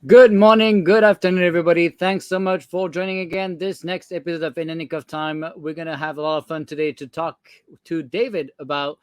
Good morning, good afternoon, everybody. Thanks so much for joining again. This next episode of In a Nick of Time, we're going to have a lot of fun today to talk to David about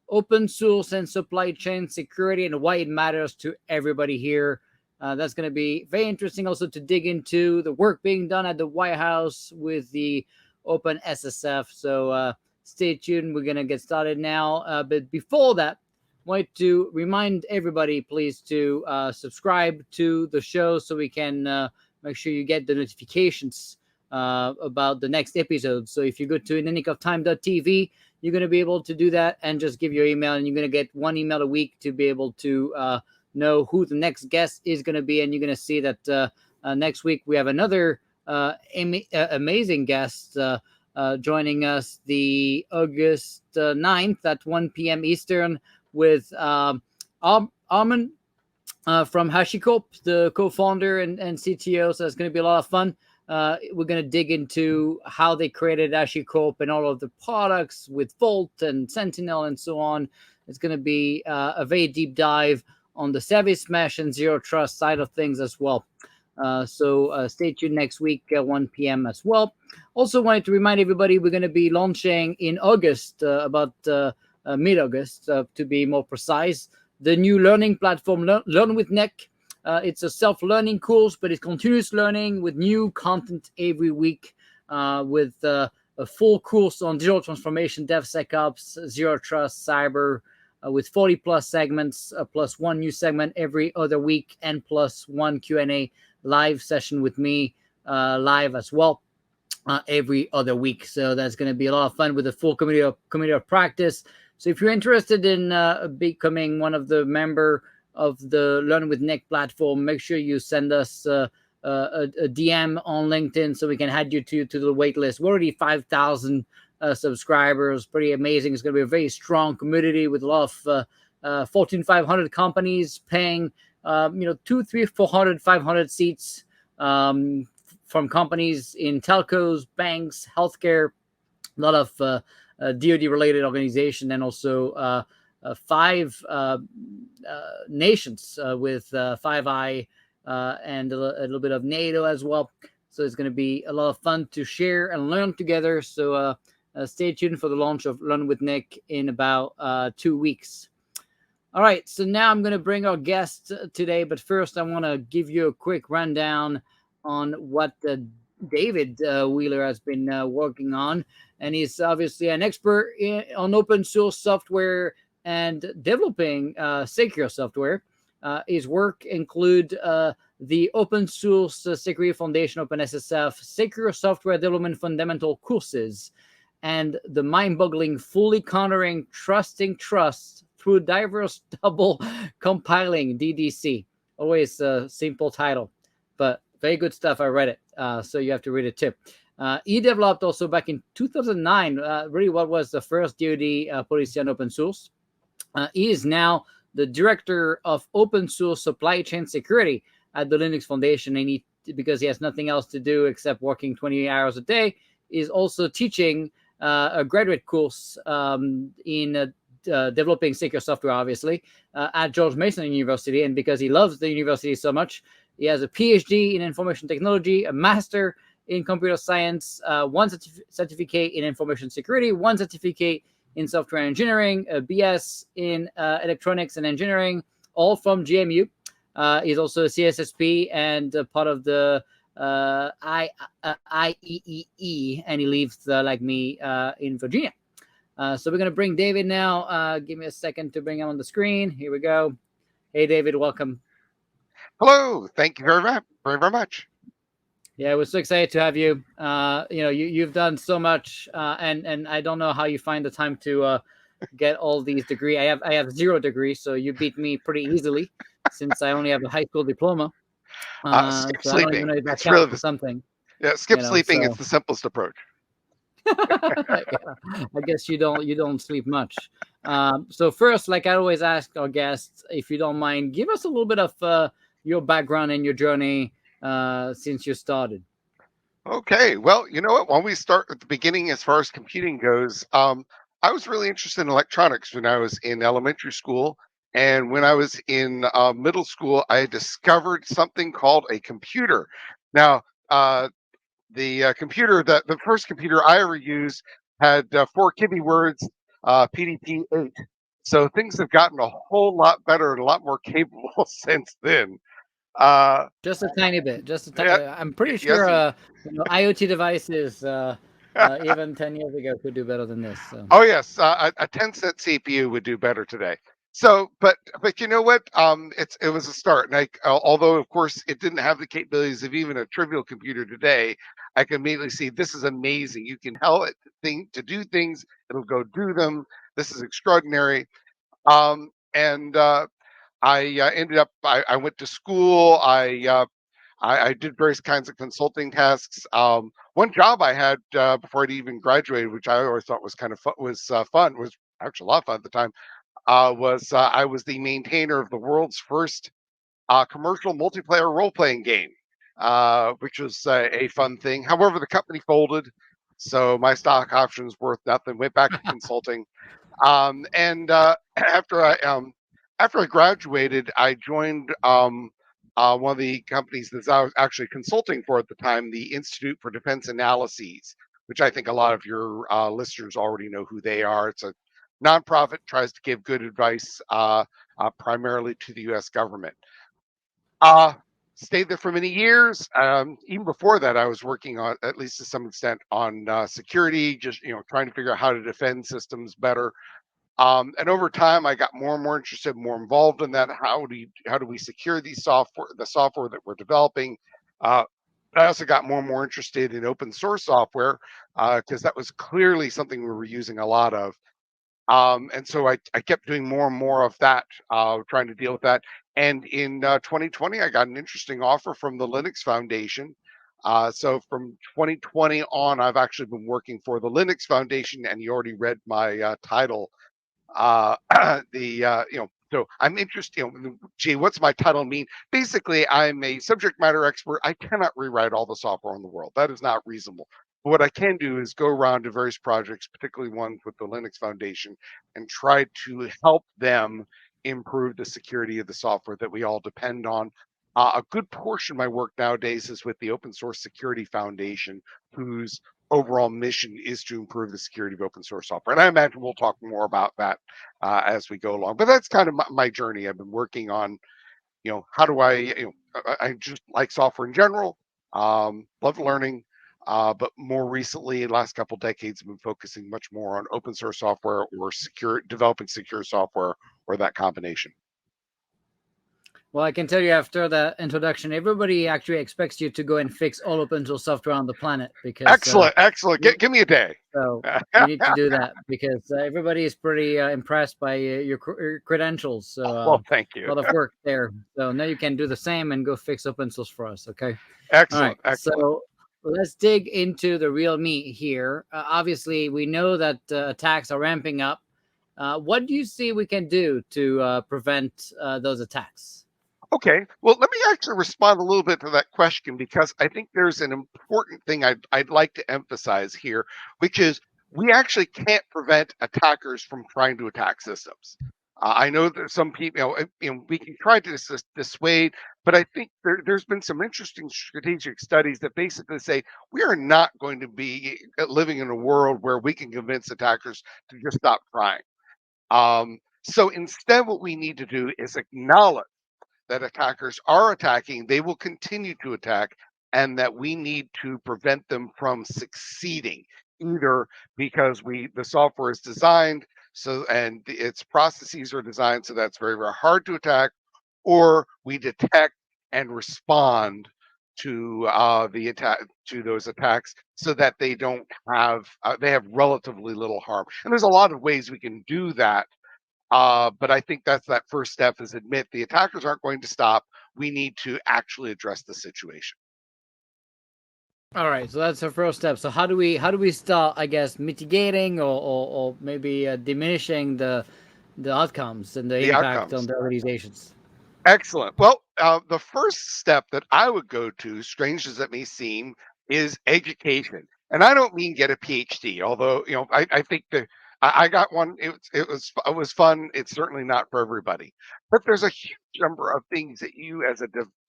open source and supply chain security and why it matters to everybody here. That's going to be very interesting also to dig into the work being done at the White House with the OpenSSF. So stay tuned. We're going to get started now. But before that, wanted to remind everybody, please, to subscribe to the show so we can make sure you get the notifications about the next episode. So if you go to inanicoftime.tv, you're going to be able to do that and just give your email, and you're going to get one email a week to be able to know who the next guest is going to be. And you're going to see that next week we have another amazing guest joining us, the August 9th at 1 p.m. Eastern, with Armin from HashiCorp, the co-founder and CTO. So it's going to be a lot of fun. We're going to dig into how they created HashiCorp and all of the products with Vault and Sentinel and so on. It's going to be a very deep dive on the service mesh and zero trust side of things as well. So stay tuned next week at 1 p.m. as well. Also wanted to remind everybody we're going to be launching in August, about mid-August, to be more precise, the new learning platform, Learn with Nick. It's a self-learning course, but it's continuous learning with new content every week, with a full course on digital transformation, DevSecOps, Zero Trust, Cyber, with 40 plus segments, plus one new segment every other week, and plus one Q&A live session with me live as well every other week. So that's going to be a lot of fun with a full community of practice. So if you're interested in becoming one of the member of the Learn with Nick platform, make sure you send us a DM on LinkedIn so we can add you to the wait list. We're already 5,000 subscribers. Pretty amazing. It's going to be a very strong community with a lot of Fortune 500 companies paying 200, 300, 400, 500 seats from companies in telcos, banks, healthcare, a lot of DoD-related organization, and also five nations with Five Eye and a little bit of NATO as well. So it's going to be a lot of fun to share and learn together. So stay tuned for the launch of Learn with Nick in about 2 weeks. All right, so now I'm going to bring our guest today, but first I want to give you a quick rundown on what David Wheeler has been working on. And he's obviously an expert on open source software and developing secure software. His work include the Open Source Security Foundation, OpenSSF, Secure Software Development Fundamental courses, and the mind-boggling Fully Countering Trusting Trust through Diverse Double Compiling, DDC. Always a simple title, but very good stuff. I read it, so you have to read it too. He developed also back in 2009, really what was the first DoD policy on open source. He is now the director of open source supply chain security at the Linux Foundation, and because he has nothing else to do except working 20 hours a day, is also teaching a graduate course in developing secure software, obviously, at George Mason University. And because he loves the university so much, he has a PhD in information technology, a master in computer science, one certificate in information security, one certificate in software engineering, a BS in electronics and engineering, all from GMU. He's also a CSSP and part of the IEEE, and he lives like me in Virginia. So we're going to bring David now. Give me a second to bring him on the screen. Here we go. Hey, David, welcome. Hello. Thank you very much. Yeah, we're so excited to have you. You've done so much, and I don't know how you find the time to get all these degrees. I have 0 degrees, so you beat me pretty easily since I only have a high school diploma. Skip So I don't even sleeping. know if that It's really counts for something. skip sleeping. It's So the simplest approach. yeah, I guess you don't sleep much. So first, like I always ask our guests, if you don't mind, give us a little bit of your background and your journey since you started. Okay. Well, you know what? When we start at the beginning, as far as computing goes, I was really interested in electronics when I was in elementary school, And when I was in middle school, I discovered something called a computer. Now, the computer, the first computer I ever used had 4 KB words, PDP-8. So things have gotten a whole lot better and a lot more capable since then. Uh, Just a tiny bit. Just a yeah, I'm pretty sure yes. IoT devices even 10 years ago could do better than this. So. Oh yes, a 10-cent CPU would do better today. So, but you know what? It was a start, and although of course it didn't have the capabilities of even a trivial computer today, I can immediately see this is amazing. You can tell it to do things; it'll go do them. This is extraordinary. And I ended up. I went to school. I did various kinds of consulting tasks. One job I had before I'd even graduated, which I always thought was kind of fun, was actually a lot of fun at the time, was I was the maintainer of the world's first commercial multiplayer role playing game, which was a fun thing. However, the company folded, so my stock options worth nothing. Went back to consulting. And after I graduated, I joined one of the companies that I was actually consulting for at the time, the Institute for Defense Analyses, which I think a lot of your listeners already know who they are. It's a nonprofit, tries to give good advice primarily to the U.S. government. Uh, Stayed there for many years. Even before that, I was working on, at least to some extent, on security, just trying to figure out how to defend systems better. And over time, I got more and more interested, more involved in that. How do we secure the software that we're developing? Uh, I also got more and more interested in open source software because that was clearly something we were using a lot of. And so I kept doing more and more of that, trying to deal with that. And in 2020, I got an interesting offer from the Linux Foundation. So from 2020 on, I've actually been working for the Linux Foundation, and you already read my title. So I'm interested. Gee, what's my title mean? Basically, I'm a subject matter expert. I cannot rewrite all the software in the world. That is not reasonable. But what I can do is go around to various projects, particularly ones with the Linux Foundation, and try to help them improve the security of the software that we all depend on. A good portion of my work nowadays is with the Open Source Security Foundation, whose overall mission is to improve the security of open source software. And I imagine we'll talk more about that as we go along. But that's kind of my journey. I've been working on, how do I just like software in general, love learning. But more recently, in the last couple of decades, I've been focusing much more on open source software or developing secure software or that combination. Well, I can tell you after that introduction, everybody actually expects you to go and fix all open source software on the planet because Excellent. Give me a day. So you need to do that because everybody is pretty impressed by your credentials. So Well, thank you. a lot of work there. So now you can do the same and go fix open source for us. Okay. Excellent. All right. So let's dig into the real meat here. Obviously, we know that attacks are ramping up. What do you see we can do to prevent those attacks? Okay, well, let me actually respond a little bit to that question because I think there's an important thing I'd like to emphasize here, which is we actually can't prevent attackers from trying to attack systems. I know that some people, we can try to dissuade, but I think there's been some interesting strategic studies that basically say we are not going to be living in a world where we can convince attackers to just stop trying. So instead, what we need to do is acknowledge that attackers are attacking, they will continue to attack, and that we need to prevent them from succeeding, either because the software is designed so and its processes are designed so that's very, very hard to attack, or we detect and respond to the attack to those attacks so that they don't have they have relatively little harm. And there's a lot of ways we can do that, but I think that's that first step is admit the attackers aren't going to stop. We need to actually address the situation. All right, so that's the first step. So how do we start, I guess, mitigating or maybe diminishing the outcomes and the The impact on outcomes. the organizations? Excellent. Well, the first step that I would go to, strange as it may seem, is education. And I don't mean get a PhD, although I think I got one. It was fun. It's certainly not for everybody, but there's a huge number of things that you as a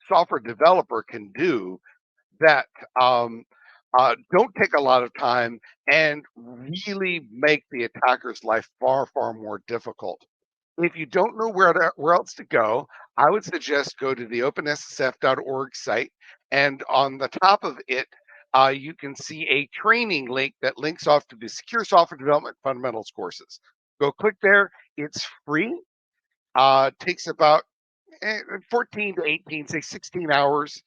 software developer can do that don't take a lot of time and really make the attacker's life far, far more difficult. If you don't know where else to go, I would suggest go to the OpenSSF.org site, and on the top of it, you can see a training link that links off to the Secure Software Development Fundamentals courses. Go click there. It's free. Takes about 14 to 18, say 16 hours,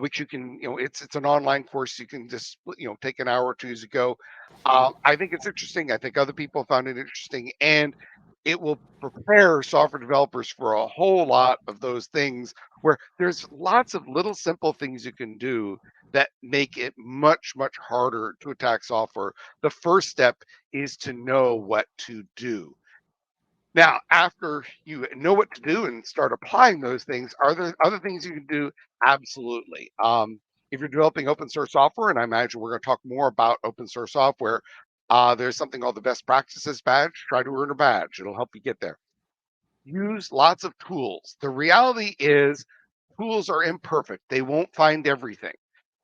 which you can, it's an online course. You can just, take an hour or two as you go. I think it's interesting. I think other people found it interesting, and it will prepare software developers for a whole lot of those things where there's lots of little simple things you can do that make it much, much harder to attack software. The first step is to know what to do. Now, after you know what to do and start applying those things, are there other things you can do? Absolutely. If you're developing open source software, and I imagine we're going to talk more about open source software, there's something called the best practices badge. Try to earn a badge. It'll help you get there. Use lots of tools. The reality is tools are imperfect. They won't find everything.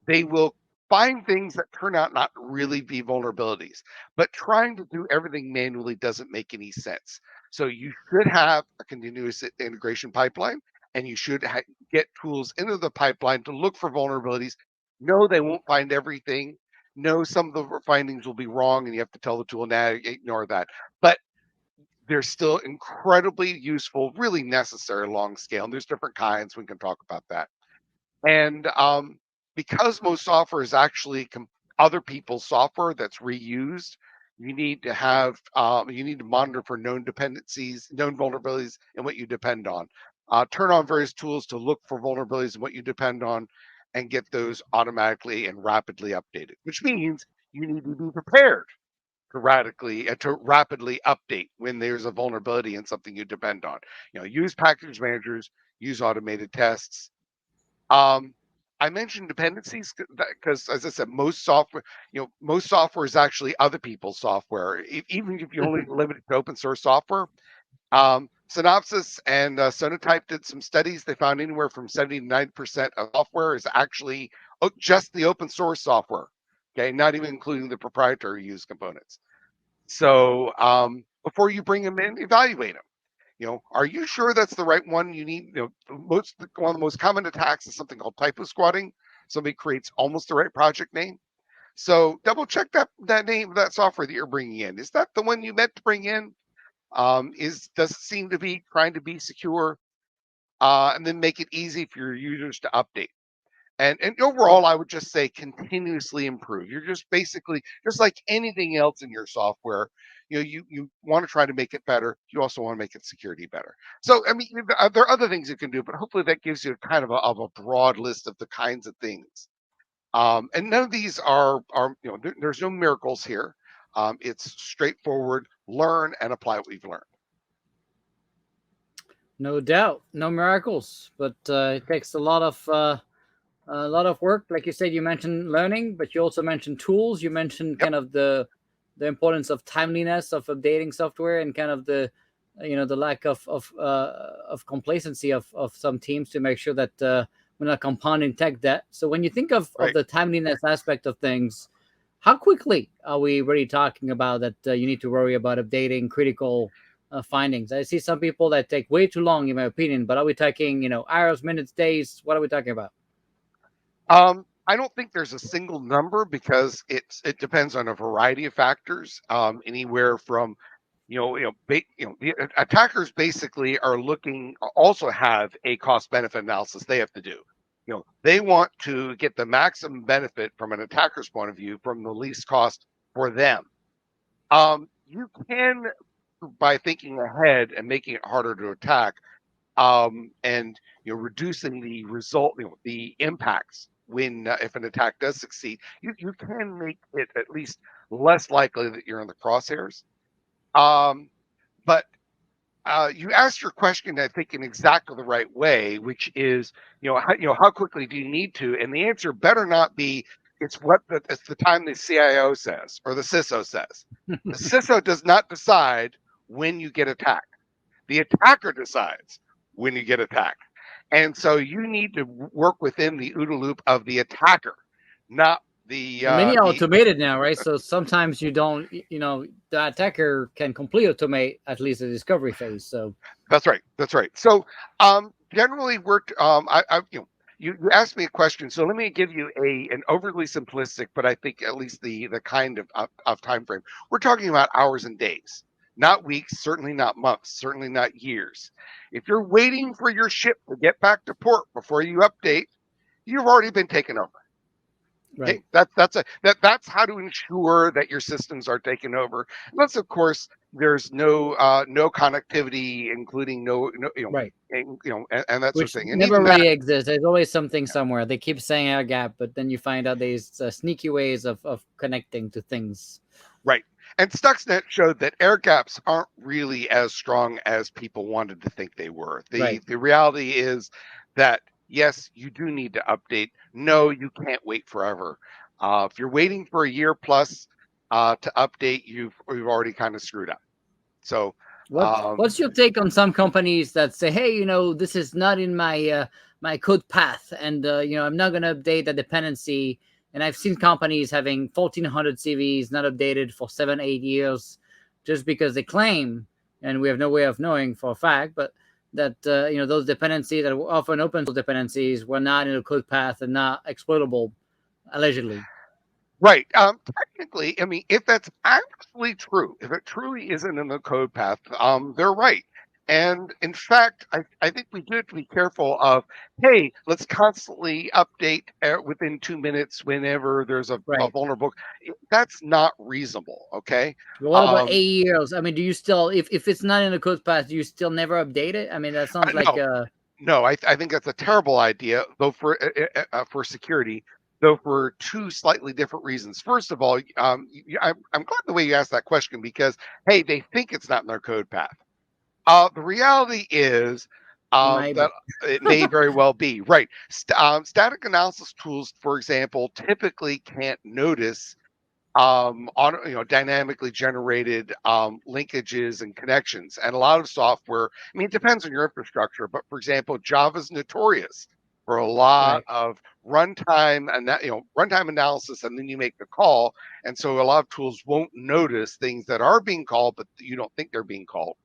They will find things that turn out not really be vulnerabilities, but trying to do everything manually doesn't make any sense. So you should have a continuous integration pipeline, and you should get tools into the pipeline to look for vulnerabilities. No, they won't find everything. No, some of the findings will be wrong, and you have to tell the tool, now ignore that. But they're still incredibly useful, really necessary long scale. And there's different kinds. We can talk about that. And because most software is actually other people's software that's reused, you need to have you need to monitor for known dependencies, known vulnerabilities, and what you depend on. Turn on various tools to look for vulnerabilities and what you depend on, and get those automatically and rapidly updated. Which means you need to be prepared to rapidly update when there's a vulnerability in something you depend on. Use package managers, use automated tests. I mentioned dependencies because, as I said, most software is actually other people's software. Even if you only limit it to open source software. Synopsys and Sonatype did some studies. They found anywhere from 70 to 90% of software is actually just the open source software. Okay, not even including the proprietary use components. So before you bring them in, evaluate them. Are you sure that's the right one you need? One of the most common attacks is something called typo squatting. Somebody creates almost the right project name. So double check that name, that software that you're bringing in. Is that the one you meant to bring in? Does it seem to be trying to be secure? And then make it easy for your users to update. And overall, I would just say continuously improve. You're just basically just like anything else in your software. You want to try to make it better. You also want to make its security better. So, I mean, there are other things you can do, but hopefully that gives you kind of a broad list of the kinds of things. And none of these are there's no miracles here. It's straightforward. Learn and apply what we've learned. No doubt, no miracles, but it takes a lot of work. Like you said, you mentioned learning, but you also mentioned tools. You mentioned kind of the importance of timeliness of updating software, and kind of the lack of complacency of some teams to make sure that we're not compounding tech debt. So when you think of the timeliness aspect of things, how quickly are we really talking about that you need to worry about updating critical findings? I see some people that take way too long, in my opinion, but are we talking, hours, minutes, days? What are we talking about? I don't think there's a single number because it depends on a variety of factors. Anywhere from the attackers basically are also have a cost benefit analysis they have to do. They want to get the maximum benefit from an attacker's point of view from the least cost for them. You can, by thinking ahead and making it harder to attack, and reducing the result, the impacts when if an attack does succeed, you can make it at least less likely that you're in the crosshairs. But you asked your question, I think, in exactly the right way, which is, how quickly do you need to? And the answer better not be It's the time the CIO says or the CISO says. The CISO does not decide when you get attacked. The attacker decides when you get attacked. And so you need to work within the OODA loop of the attacker, not the Many are automated now, right? So sometimes you don't, the attacker can completely automate at least the discovery phase. So That's right. That's right. So generally, you asked me a question, so let me give you an overly simplistic, but I think at least the kind of time frame. We're talking about hours and days, not weeks, certainly not months, certainly not years. If you're waiting for your ship to get back to port before you update, you've already been taken over. right. Okay, that's how to ensure that your systems are taken over. Unless, of course, there's no connectivity, including no Right. and that sort of Which thing. And never even that, really exists. There's always something somewhere. They keep saying air gap, but then you find out there's sneaky ways of connecting to things. right. And Stuxnet showed that air gaps aren't really as strong as people wanted to think they were. Right. The reality is that yes, you do need to update. No, you can't wait forever. If you're waiting for a year plus to update, you've already kind of screwed up. So What's your take on some companies that say, "Hey, this is not in my code path, and I'm not going to update the dependency." And I've seen companies having 1,400 CVs not updated for 7, 8 years, just because they claim, and we have no way of knowing for a fact, but that those dependencies that were often open source dependencies were not in the code path and not exploitable, allegedly. right. Technically, I mean, if that's actually true, if it truly isn't in the code path, they're right. And in fact, I think we do have to be careful of, hey, let's constantly update within 2 minutes whenever there's a Right. vulnerable. That's not reasonable. Okay. But what about Um, 8 years? I mean, do you still, if it's not in the code path, do you still never update it? I mean, that sounds like no, no, I think that's a terrible idea, though for security, though for two slightly different reasons. First of all, I'm glad the way you asked that question because hey, they think it's not in their code path. The reality is it might that be. it may very well be right. Static analysis tools, for example, typically can't notice on dynamically generated linkages and connections. And a lot of software, I mean, it depends on your infrastructure, but for example, Java's notorious for a lot Right. of runtime and runtime analysis, and then you make the call. And so a lot of tools won't notice things that are being called, but you don't think they're being called.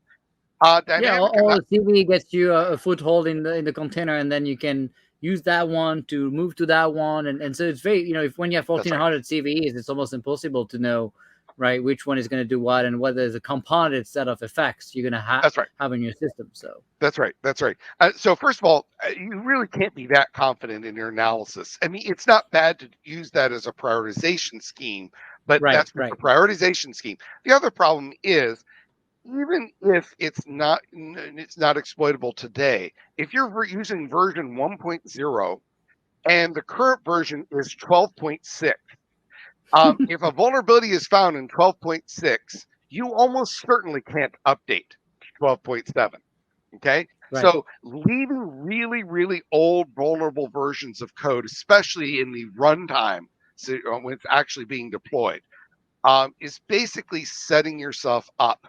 Yeah, Dynamic or CV gets you a foothold in the container, and then you can use that one to move to that one, and so it's very if when you have That's right. 1,400 CVEs, it's almost impossible to know, right, which one is going to do what and whether there's a compounded set of effects you're going to That's right. have in your system. So That's right. That's right. So first of all, you really can't be that confident in your analysis. I mean, it's not bad to use that as a prioritization scheme, but right, that's just a right, prioritization scheme. The other problem is even if it's not exploitable today, if you're using version 1.0 and the current version is 12.6, if a vulnerability is found in 12.6, you almost certainly can't update to 12.7. Okay. right. So leaving really, really old, vulnerable versions of code, especially in the runtime, so when it's actually being deployed, is basically setting yourself up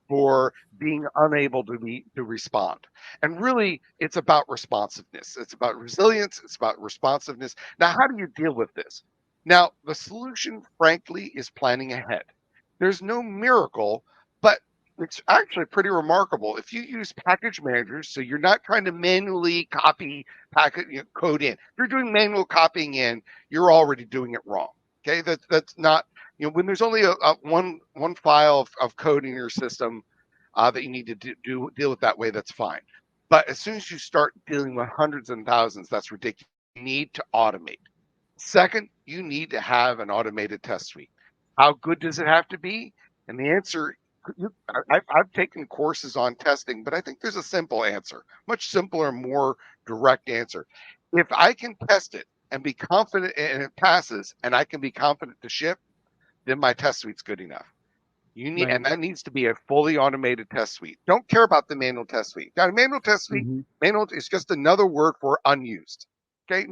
for being unable to respond. And really, it's about responsiveness. It's about resilience. It's about responsiveness. Now, how do you deal with this? Now, the solution, frankly, is planning ahead. There's no miracle, but it's actually pretty remarkable. If you use package managers, so you're not trying to manually copy packet code in. If you're doing manual copying in, you're already doing it wrong. Okay, that's not when there's only a one file of code in your system that you need to deal with that way, that's fine. But as soon as you start dealing with hundreds and thousands, that's ridiculous. You need to automate. Second, you need to have an automated test suite. How good does it have to be? And the answer, I've taken courses on testing, but I think there's a simple answer, much simpler, more direct answer. If I can test it and be confident and it passes and I can be confident to ship, then my test suite's good enough. Right. And that needs to be a fully automated test suite. Don't care about the manual test suite. Now, manual test suite, Hmm. manual is just another word for unused. Okay,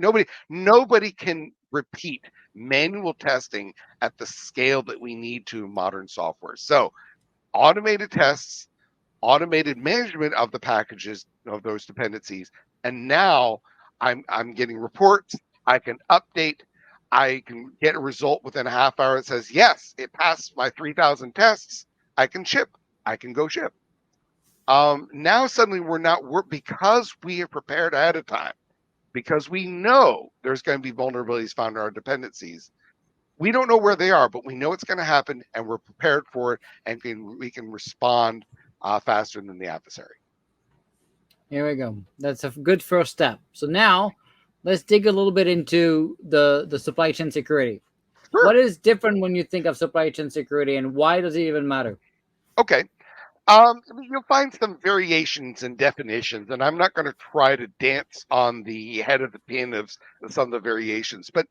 nobody can repeat manual testing at the scale that we need to in modern software. So automated tests, automated management of the packages of those dependencies, and now I'm getting reports. I can update. I can get a result within a half hour that says yes, it passed my 3,000 tests. I can ship. I can go ship. Now suddenly we're because we have prepared ahead of time, because we know there's going to be vulnerabilities found in our dependencies. We don't know where they are, but we know it's going to happen, and we're prepared for it, and we can respond faster than the adversary. Here we go. That's a good first step. So now let's dig a little bit into the supply chain security. Sure. What is different when you think of supply chain security, and why does it even matter? Okay. You'll find some variations in definitions, and I'm not going to try to dance on the head of the pin of some of the variations, but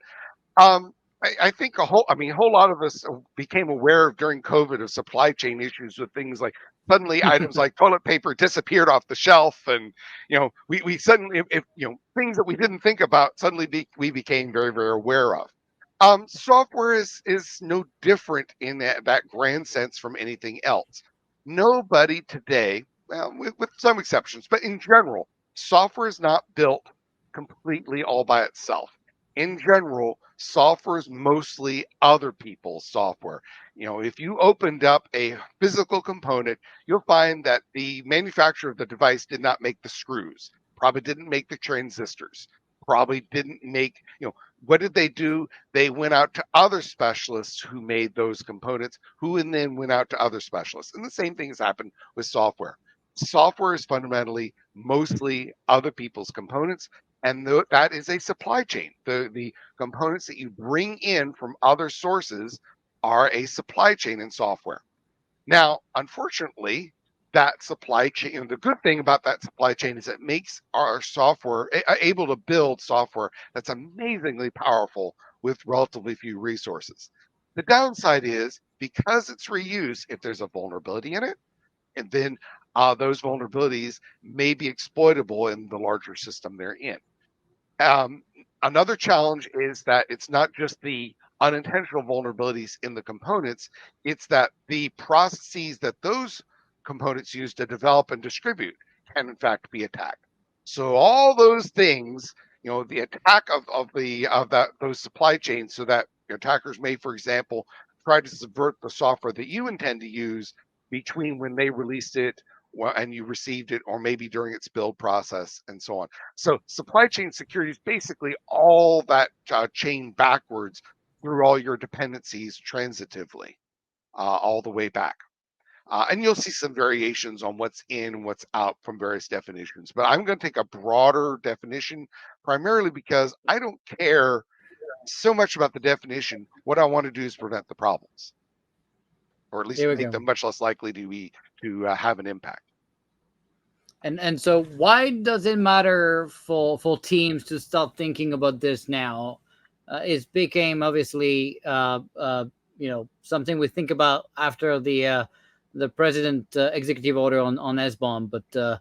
Um, I think a whole lot of us became aware during COVID of supply chain issues with things like suddenly items like toilet paper disappeared off the shelf, and we suddenly, if things that we didn't think about suddenly we became very, very aware of. Software is no different in that grand sense from anything else. Nobody today, well, with some exceptions, but in general, software is not built completely all by itself. In general, software is mostly other people's software. If you opened up a physical component, you'll find that the manufacturer of the device did not make the screws, probably didn't make the transistors, probably didn't make, what did they do? They went out to other specialists who made those components, who and then went out to other specialists. And the same thing has happened with software. Software is fundamentally mostly other people's components, and that is a supply chain. The components that you bring in from other sources are a supply chain in software. Now, unfortunately, that supply chain, the good thing about that supply chain is it makes our software able to build software that's amazingly powerful with relatively few resources. The downside is because it's reused, if there's a vulnerability in it, and then those vulnerabilities may be exploitable in the larger system they're in. Um, Another challenge is that it's not just the unintentional vulnerabilities in the components, it's that the processes that those components use to develop and distribute can in fact be attacked. So all those things, the attack of those supply chains, so that attackers may, for example, try to subvert the software that you intend to use between when they released it and you received it, or maybe during its build process, and so on. So supply chain security is basically all that chain backwards through all your dependencies transitively, all the way back. And you'll see some variations on what's in and what's out from various definitions. But I'm going to take a broader definition, primarily because I don't care so much about the definition. What I want to do is prevent the problems, or at least Here we make go. them much less likely to have an impact. And so why does it matter for teams to start thinking about this now? It became obviously something we think about after the president executive order on SBOM, but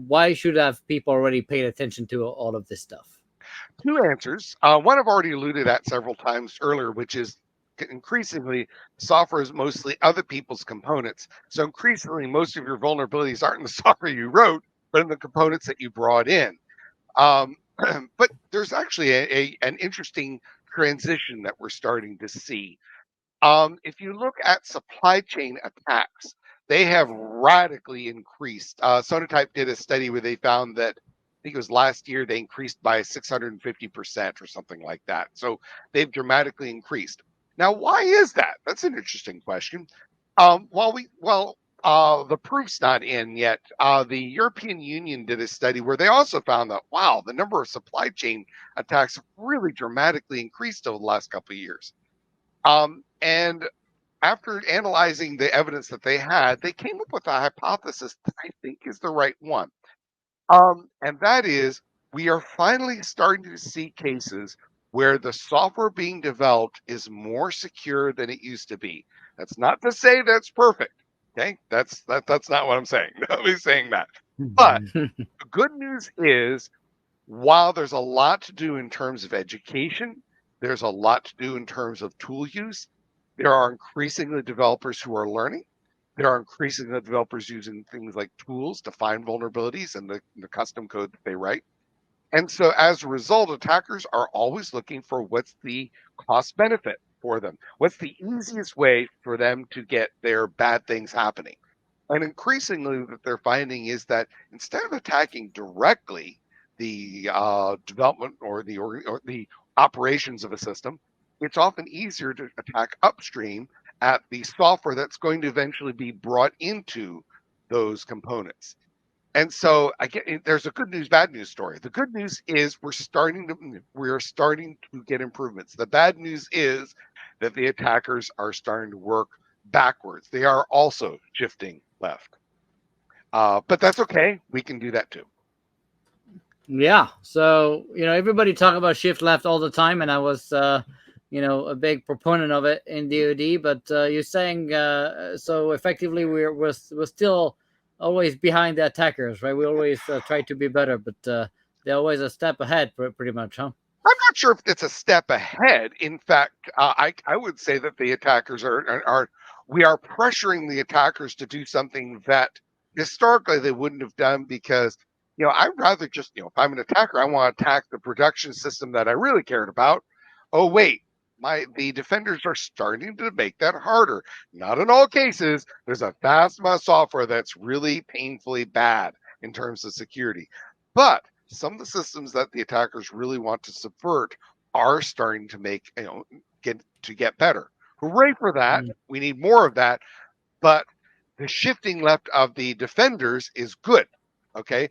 why should have people already paid attention to all of this stuff? Two answers. One I've already alluded at several times earlier, which is increasingly software is mostly other people's components. So increasingly, most of your vulnerabilities aren't in the software you wrote, but in the components that you brought in. Um, but there's actually an interesting transition that we're starting to see. If you look at supply chain attacks, they have radically increased. Sonatype did a study where they found that I think it was last year they increased by 650% or something like that. So they've dramatically increased. Now, why is that? That's an interesting question. The proof's not in yet. The European Union did a study where they also found that wow, the number of supply chain attacks have really dramatically increased over the last couple of years. And after analyzing the evidence that they had, they came up with a hypothesis that I think is the right one. And that is, we are finally starting to see cases where the software being developed is more secure than it used to be. That's not to say that's perfect. Okay, that's not what I'm saying. Nobody's saying that. But the good news is while there's a lot to do in terms of education, there's a lot to do in terms of tool use. There are increasingly developers who are learning. There are increasingly developers using things like tools to find vulnerabilities in the custom code that they write. And so as a result, attackers are always looking for what's the cost benefit for them. What's the easiest way for them to get their bad things happening? And increasingly, what they're finding is that instead of attacking directly the development or the operations of a system, it's often easier to attack upstream at the software that's going to eventually be brought into those components. And so there's a good news, bad news story. The good news is we are starting to get improvements. The bad news is that the attackers are starting to work backwards. They are also shifting left. But that's okay. We can do that too. Yeah. So, everybody talk about shift left all the time, and I was, a big proponent of it in DoD. But you're saying so effectively we're still always behind the attackers, right? We always try to be better, but they're always a step ahead, pretty much, huh? I'm not sure if it's a step ahead. In fact, I would say that the attackers we are pressuring the attackers to do something that historically they wouldn't have done because, I'd rather just, if I'm an attacker, I want to attack the production system that I really cared about. Oh, wait, the defenders are starting to make that harder. Not in all cases. There's a vast amount of software that's really painfully bad in terms of security. But some of the systems that the attackers really want to subvert are starting to get better. Hooray for that. We need more of that. But the shifting left of the defenders is good. Okay.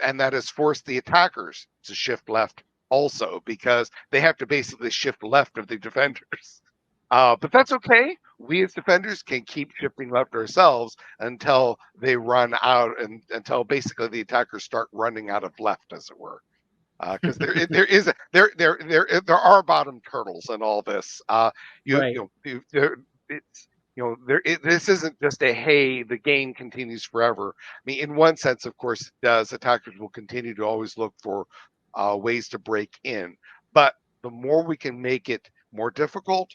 And that has forced the attackers to shift left also because they have to basically shift left of the defenders. But that's okay. We as defenders can keep shifting left ourselves until they run out and until basically the attackers start running out of left, as it were. Because there are bottom turtles in all this. This isn't just a hey, the game continues forever. I mean, in one sense, of course, it does. Attackers will continue to always look for ways to break in, but the more we can make it more difficult,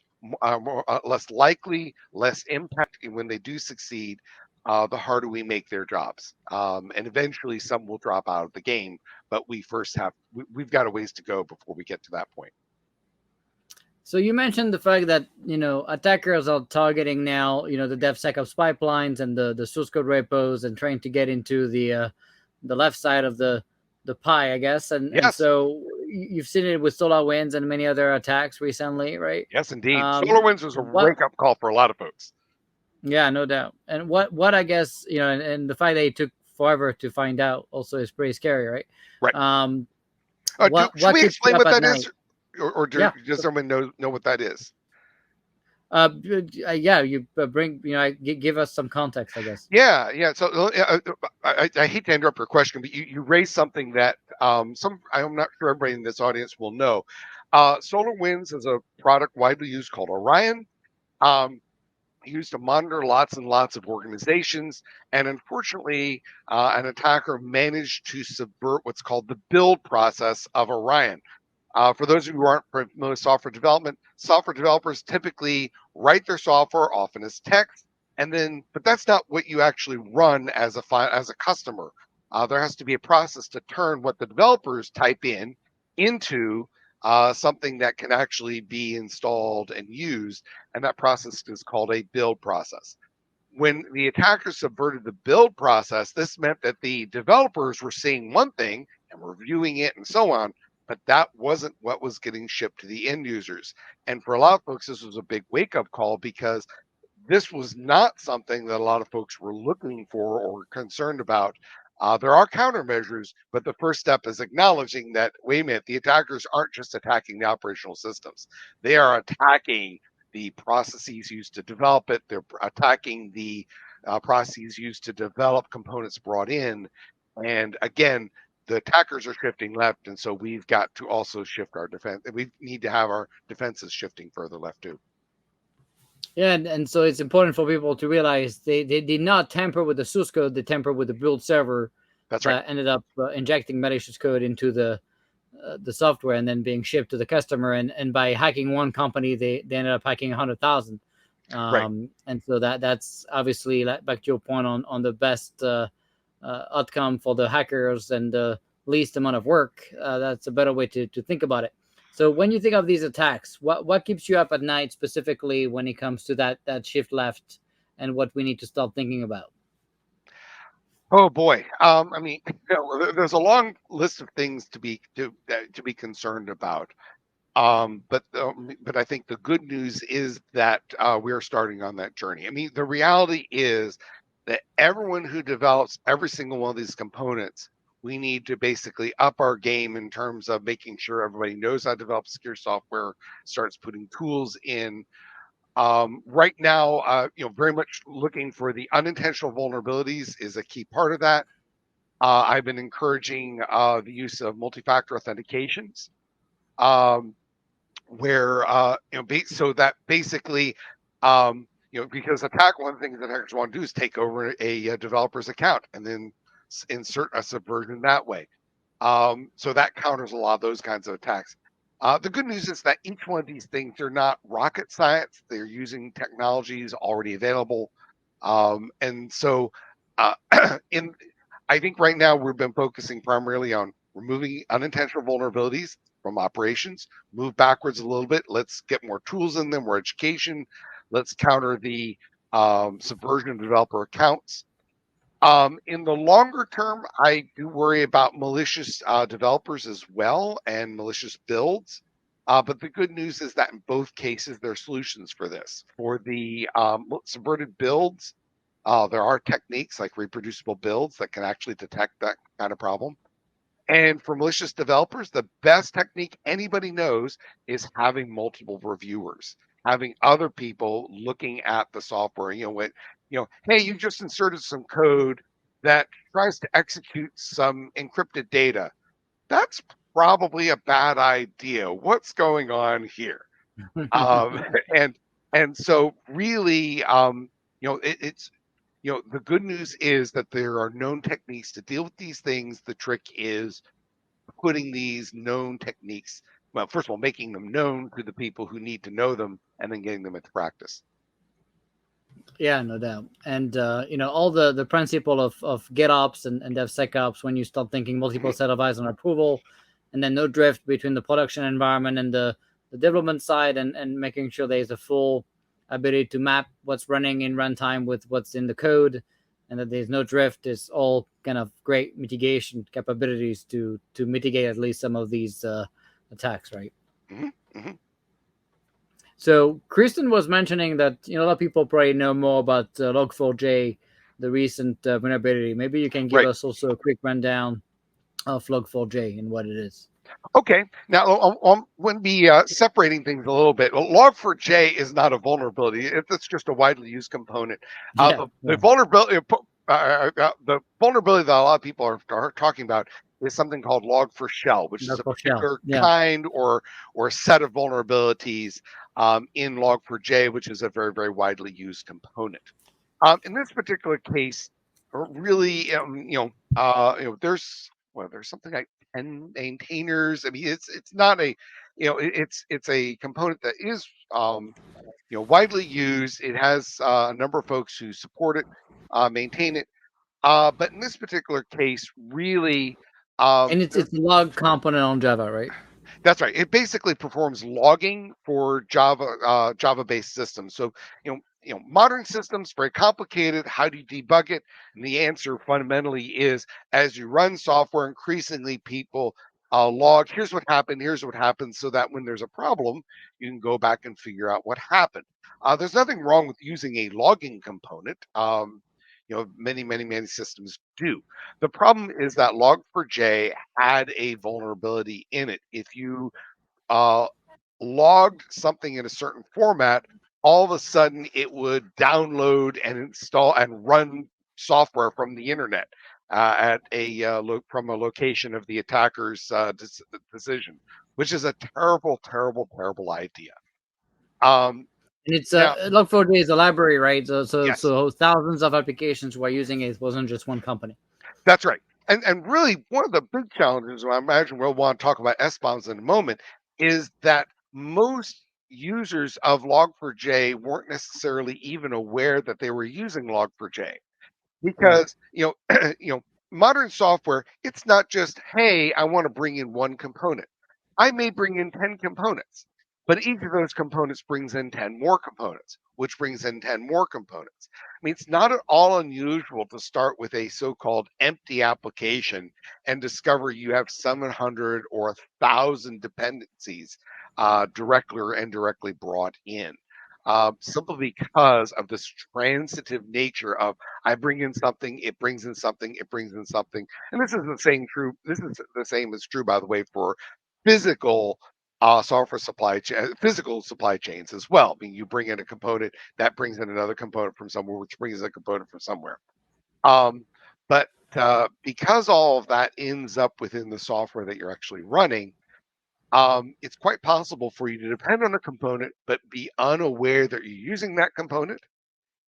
less likely, less impact when they do succeed, the harder we make their jobs. And eventually some will drop out of the game, but we've got a ways to go before we get to that point. So you mentioned the fact that, attackers are targeting now, the DevSecOps pipelines and the source code repos and trying to get into the left side of the pie, I guess. And so you've seen it with SolarWinds and many other attacks recently, right? Yes, indeed. SolarWinds was a wake-up call for a lot of folks. Yeah, no doubt. And what I guess, and the fact that it took forever to find out also is pretty scary, right? Right. Should we explain what that is? Or does everyone know what that is? Yeah, you give us some context, I guess. Yeah. So I hate to interrupt your question, but you raised something that I'm not sure everybody in this audience will know. SolarWinds is a product widely used called Orion. Used to monitor lots and lots of organizations, and unfortunately, an attacker managed to subvert what's called the build process of Orion. For those of you who aren't familiar with software developers typically write their software often as text, but that's not what you actually run as a customer. There has to be a process to turn what the developers type into something that can actually be installed and used, and that process is called a build process. When the attackers subverted the build process, this meant that the developers were seeing one thing and reviewing it and so on, but that wasn't what was getting shipped to the end users. And for a lot of folks, this was a big wake-up call because this was not something that a lot of folks were looking for or concerned about. There are countermeasures, but the first step is acknowledging that, wait a minute, the attackers aren't just attacking the operational systems. They are attacking the processes used to develop it. They're attacking the processes used to develop components brought in. And again, the attackers are shifting left, and so we've got to also shift our defense. We need to have our defenses shifting further left too. Yeah, and so it's important for people to realize they did not tamper with the source code; they tampered with the build server. That's right. Ended up injecting malicious code into the the software and then being shipped to the customer. And by hacking one company, they ended up hacking 100,000. Right. And so that's obviously, back to your point on the best outcome for the hackers and the least amount of work. That's a better way to think about it. So when you think of these attacks, what keeps you up at night specifically when it comes to that shift left and what we need to start thinking about? Oh boy. I mean, there's a long list of things to be concerned about. But I think the good news is that we're starting on that journey. I mean, the reality is that everyone who develops every single one of these components, we need to basically up our game in terms of making sure everybody knows how to develop secure software, starts putting tools in. Right now, very much looking for the unintentional vulnerabilities is a key part of that. I've been encouraging the use of multi-factor authentications. Um, where so that basically because one of the things that hackers want to do is take over a developer's account and then insert a subversion that way. So that counters a lot of those kinds of attacks. The good news is that each one of these things are not rocket science. They're using technologies already available. And so in I think right now we've been focusing primarily on removing unintentional vulnerabilities from operations, move backwards a little bit. Let's get more tools in them, more education. Let's counter the subversion of developer accounts. In the longer term, I do worry about malicious developers as well and malicious builds. But the good news is that in both cases, there are solutions for this. For the subverted builds, there are techniques like reproducible builds that can actually detect that kind of problem. And for malicious developers, the best technique anybody knows is having multiple reviewers, having other people looking at the software. Hey, you just inserted some code that tries to execute some encrypted data. That's probably a bad idea. What's going on here? Um, and and so really, it's the good news is that there are known techniques to deal with these things. The trick is putting these known techniques, well, first of all, making them known to the people who need to know them and then getting them into practice. Yeah, no doubt. And all the principle of GitOps and DevSecOps, when you start thinking multiple set of eyes on approval, and then no drift between the production environment and the development side, and making sure there's a full ability to map what's running in runtime with what's in the code, and that there's no drift, is all kind of great mitigation capabilities to mitigate at least some of these attacks, right? Mm-hmm, mm-hmm. So Kristen was mentioning that a lot of people probably know more about Log4j, the recent vulnerability. Maybe you can give Right. us also a quick rundown of Log4j and what it is. Okay. Now, when we separating things a little bit, Log4j is not a vulnerability. It's just a widely used component. Yeah, The vulnerability that a lot of people are talking about is something called Log4Shell, which is a Log4Shell. particular Yeah, kind or set of vulnerabilities in Log4j, which is a very, very widely used component. In this particular case, really, there's something like 10 maintainers. I mean, it's not a, it's a component that is widely used. It has a number of folks who support it, maintain it. But in this particular case, really, and it's a log component on Java, right? that's right. It basically performs logging for Java-based systems. So, modern systems very complicated. How do you debug it? And the answer fundamentally is, as you run software, increasingly people log. Here's what happened. Here's what happened. So that when there's a problem, you can go back and figure out what happened. There's nothing wrong with using a logging component. Many, many, many systems do. The problem is that Log4j had a vulnerability in it. If you uh, logged something in a certain format, all of a sudden it would download and install and run software from the internet at from a location of the attacker's decision, which is a terrible, terrible, terrible idea. And it's Now, Log4j is a library, right? So yes, thousands of applications were using it. It wasn't just one company. that's right. And really one of the big challenges, I imagine we'll want to talk about SBOMs in a moment, is that most users of Log4j weren't necessarily even aware that they were using Log4j. Right. Because modern software, it's not just, hey, I want to bring in one component. I may bring in 10 components, but each of those components brings in 10 more components, which brings in 10 more components. I mean, it's not at all unusual to start with a so-called empty application and discover you have 700 or 1,000 dependencies directly or indirectly brought in. Simply because of this transitive nature of I bring in something, it brings in something, it brings in something, and this is the same true. This is the same as true, by the way, for physical software physical supply chains as well. I mean, you bring in a component that brings in another component from somewhere, which brings a component from somewhere. Um, but because all of that ends up within the software that you're actually running, it's quite possible for you to depend on a component but be unaware that you're using that component,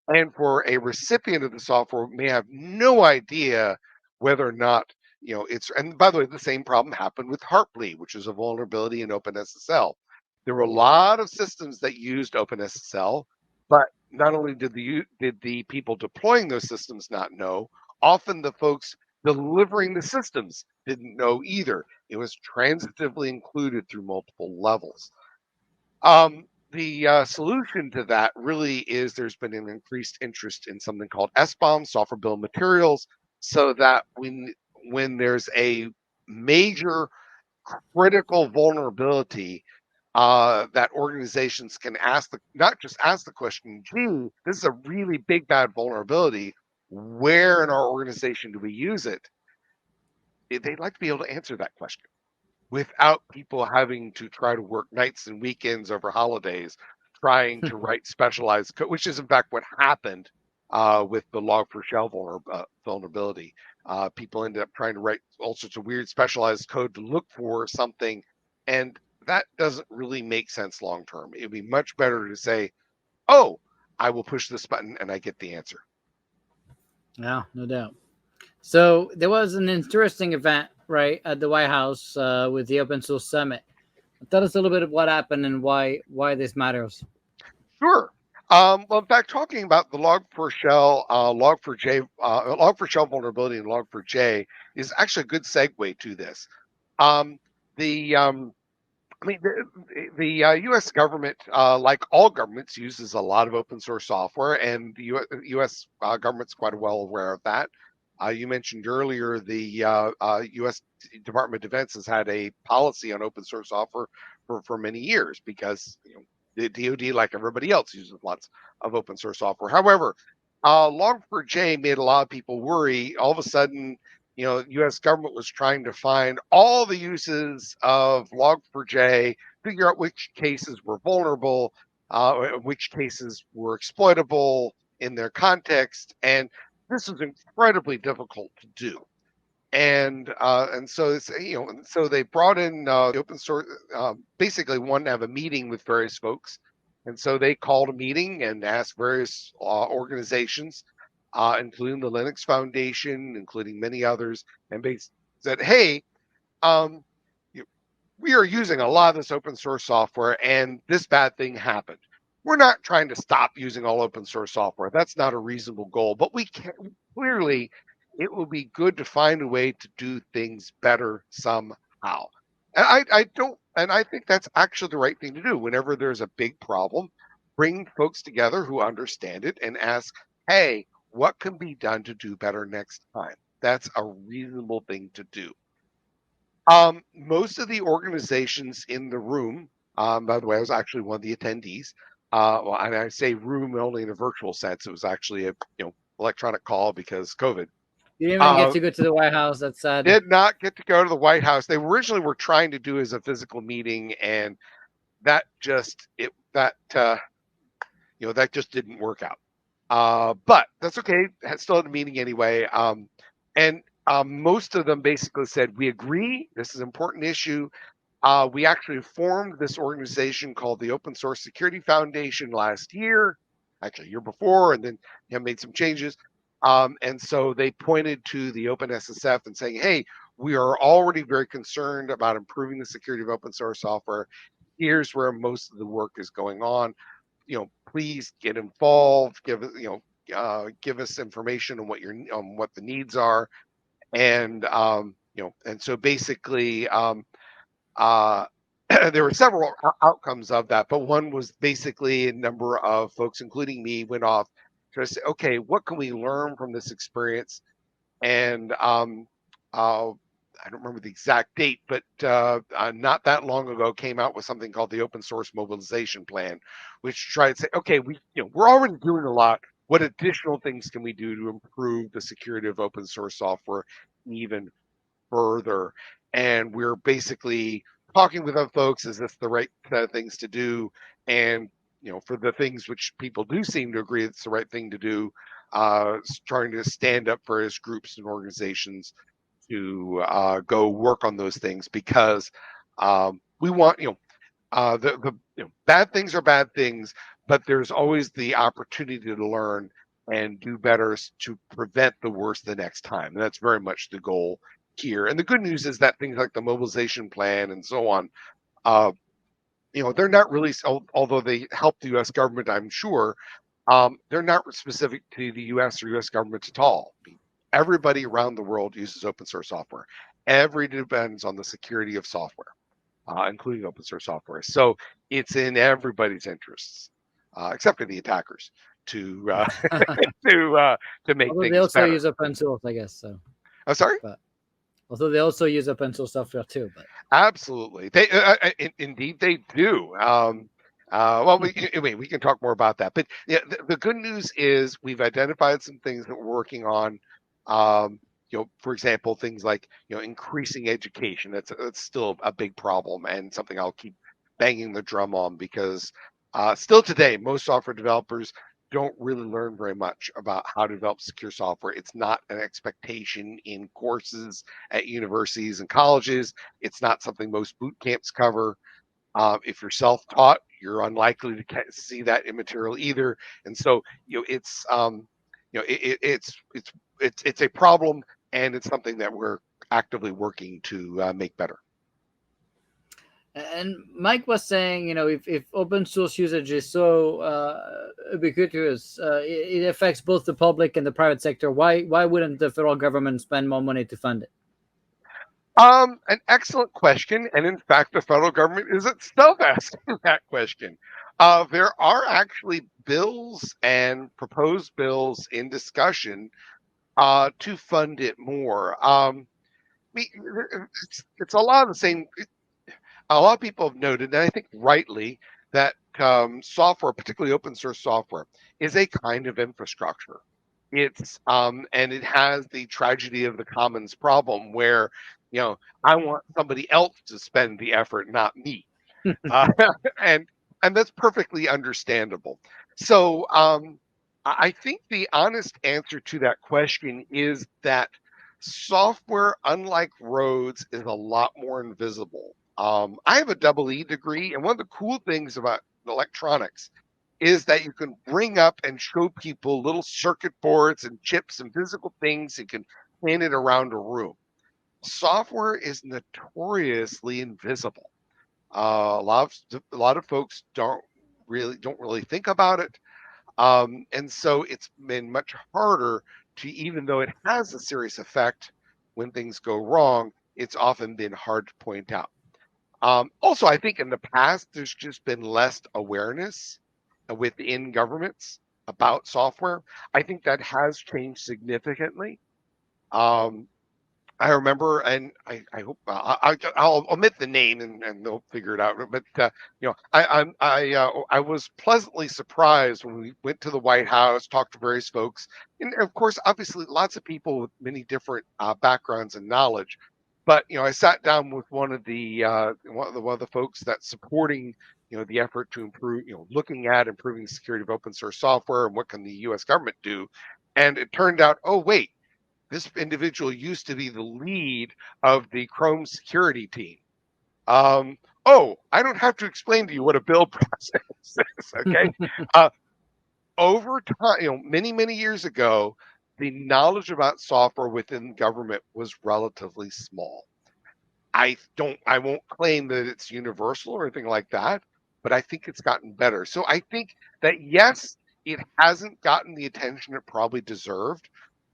and for a recipient of the software may have no idea whether or not it's. And by the way, the same problem happened with Heartbleed, which is a vulnerability in OpenSSL. There were a lot of systems that used OpenSSL, but not only did the people deploying those systems not know, often the folks delivering the systems didn't know either. It was transitively included through multiple levels. The solution to that really is there's been an increased interest in something called SBOMs, software bill of materials, so that when there's a major critical vulnerability, that organizations can not just ask the question, gee, this is a really big bad vulnerability. Where in our organization do we use it? They'd like to be able to answer that question without people having to try to work nights and weekends over holidays trying to write specialized code, which is in fact what happened with the Log4Shell vulnerability. People ended up trying to write all sorts of weird specialized code to look for something, and that doesn't really make sense long term. It'd be much better to say, oh, I will push this button and I get the answer. Yeah, no doubt. So there was an interesting event, right, at the White House with the Open Source Summit. Tell us a little bit of what happened and why this matters. Sure. Well, in fact, talking about the Log4Shell, Log4j, Log4Shell vulnerability and Log4j is actually a good segue to this. Um, the I mean, the U.S. government, like all governments, uses a lot of open source software, and the U.S. Government's quite well aware of that. You mentioned earlier the U.S. Department of Defense has had a policy on open source software for many years because the DoD, like everybody else, uses lots of open source software. However, Log4j made a lot of people worry. All of a sudden, U.S. government was trying to find all the uses of Log4j, figure out which cases were vulnerable, which cases were exploitable in their context, and this is incredibly difficult to do. And so it's so they brought in the open source, basically wanted to have a meeting with various folks, and so they called a meeting and asked various organizations, including the Linux Foundation, including many others, and they said, hey, um, we are using a lot of this open source software and this bad thing happened. We're not trying to stop using all open source software. That's not a reasonable goal, but we can clearly, it will be good to find a way to do things better somehow. And I think that's actually the right thing to do. Whenever there's a big problem, bring folks together who understand it and ask, hey, what can be done to do better next time? That's a reasonable thing to do. Most of the organizations in the room, by the way, I was actually one of the attendees. And I say room only in a virtual sense. It was actually a electronic call because COVID. You didn't even get Uh, to go to the White House. That's sad. did not get to go to the White House. They originally were trying to do as a physical meeting, and that just that just didn't work out. But that's okay. Still had a meeting anyway. And most of them basically said, we agree. This is an important issue. We actually formed this organization called the Open Source Security Foundation last year, actually year before, and then made some changes. And so they pointed to the OpenSSF and saying, hey, we are already very concerned about improving the security of open source software. Here's where most of the work is going on. Please get involved. Give us information on what the needs are, and and so basically, there were several outcomes of that, but one was basically a number of folks, including me, went off to say, okay, what can we learn from this experience? And I don't remember the exact date, but not that long ago came out with something called the Open Source Mobilization Plan, which tried to say, okay, we're already doing a lot. What additional things can we do to improve the security of open source software even further? And we're basically talking with other folks, is this the right set of things to do? And for the things which people do seem to agree it's the right thing to do, trying to stand up for his groups and organizations to go work on those things, because we want, the bad things are bad things, but there's always the opportunity to learn and do better to prevent the worst the next time. And that's very much the goal here. And the good news is that things like the mobilization plan and so on, they're not really, although they help the U.S. government, I'm sure, they're not specific to the U.S. or U.S. government at all. Everybody around the world uses open source software. Everybody depends on the security of software, including open source software. So it's in everybody's interests, except for the attackers, to to make Although they things also better. use open source, I guess. So, I'm sorry. but although they also use open source software too, but Absolutely, they indeed they do. Well, we can talk more about that, but yeah, the good news is we've identified some things that we're working on. For example, things like increasing education. That's still a big problem and something I'll keep banging the drum on, because still today most software developers don't really learn very much about how to develop secure software. It's not an expectation in courses at universities and colleges. It's not something most boot camps cover. If you're self-taught, you're unlikely to see that in material either. And so, it's a problem, and it's something that we're actively working to make better. And Mike was saying, if open source usage is so ubiquitous, it affects both the public and the private sector. Why wouldn't the federal government spend more money to fund it? An excellent question, and in fact, the federal government is itself asking that question. There are actually bills and proposed bills in discussion to fund it more. It's a lot of the same. A lot of people have noted, and I think rightly, that software, particularly open source software, is a kind of infrastructure. It's and it has the tragedy of the commons problem, where I want somebody else to spend the effort, not me, uh, and that's perfectly understandable. So I think the honest answer to that question is that software, unlike roads, is a lot more invisible. I have a double E degree, and one of the cool things about electronics is that you can bring up and show people little circuit boards and chips and physical things. You can hand it around a room. Software is notoriously invisible. A lot of folks don't really think about it, and so it's been much harder to, even though it has a serious effect when things go wrong, it's often been hard to point out. Also, I think in the past, there's just been less awareness within governments about software. I think that has changed significantly. Um, I remember, and I hope I'll omit the name, and they'll figure it out. But I was pleasantly surprised when we went to the White House, talked to various folks, and of course, obviously, lots of people with many different backgrounds and knowledge. But I sat down with one of the folks that's supporting the effort to improve, looking at improving the security of open source software and what can the U.S. government do, and it turned out, oh wait, this individual used to be the lead of the Chrome security team. I don't have to explain to you what a build process is, okay? Over time, many years ago, the knowledge about software within government was relatively small. I won't claim that it's universal or anything like that, but I think it's gotten better. So I think that yes, it hasn't gotten the attention it probably deserved,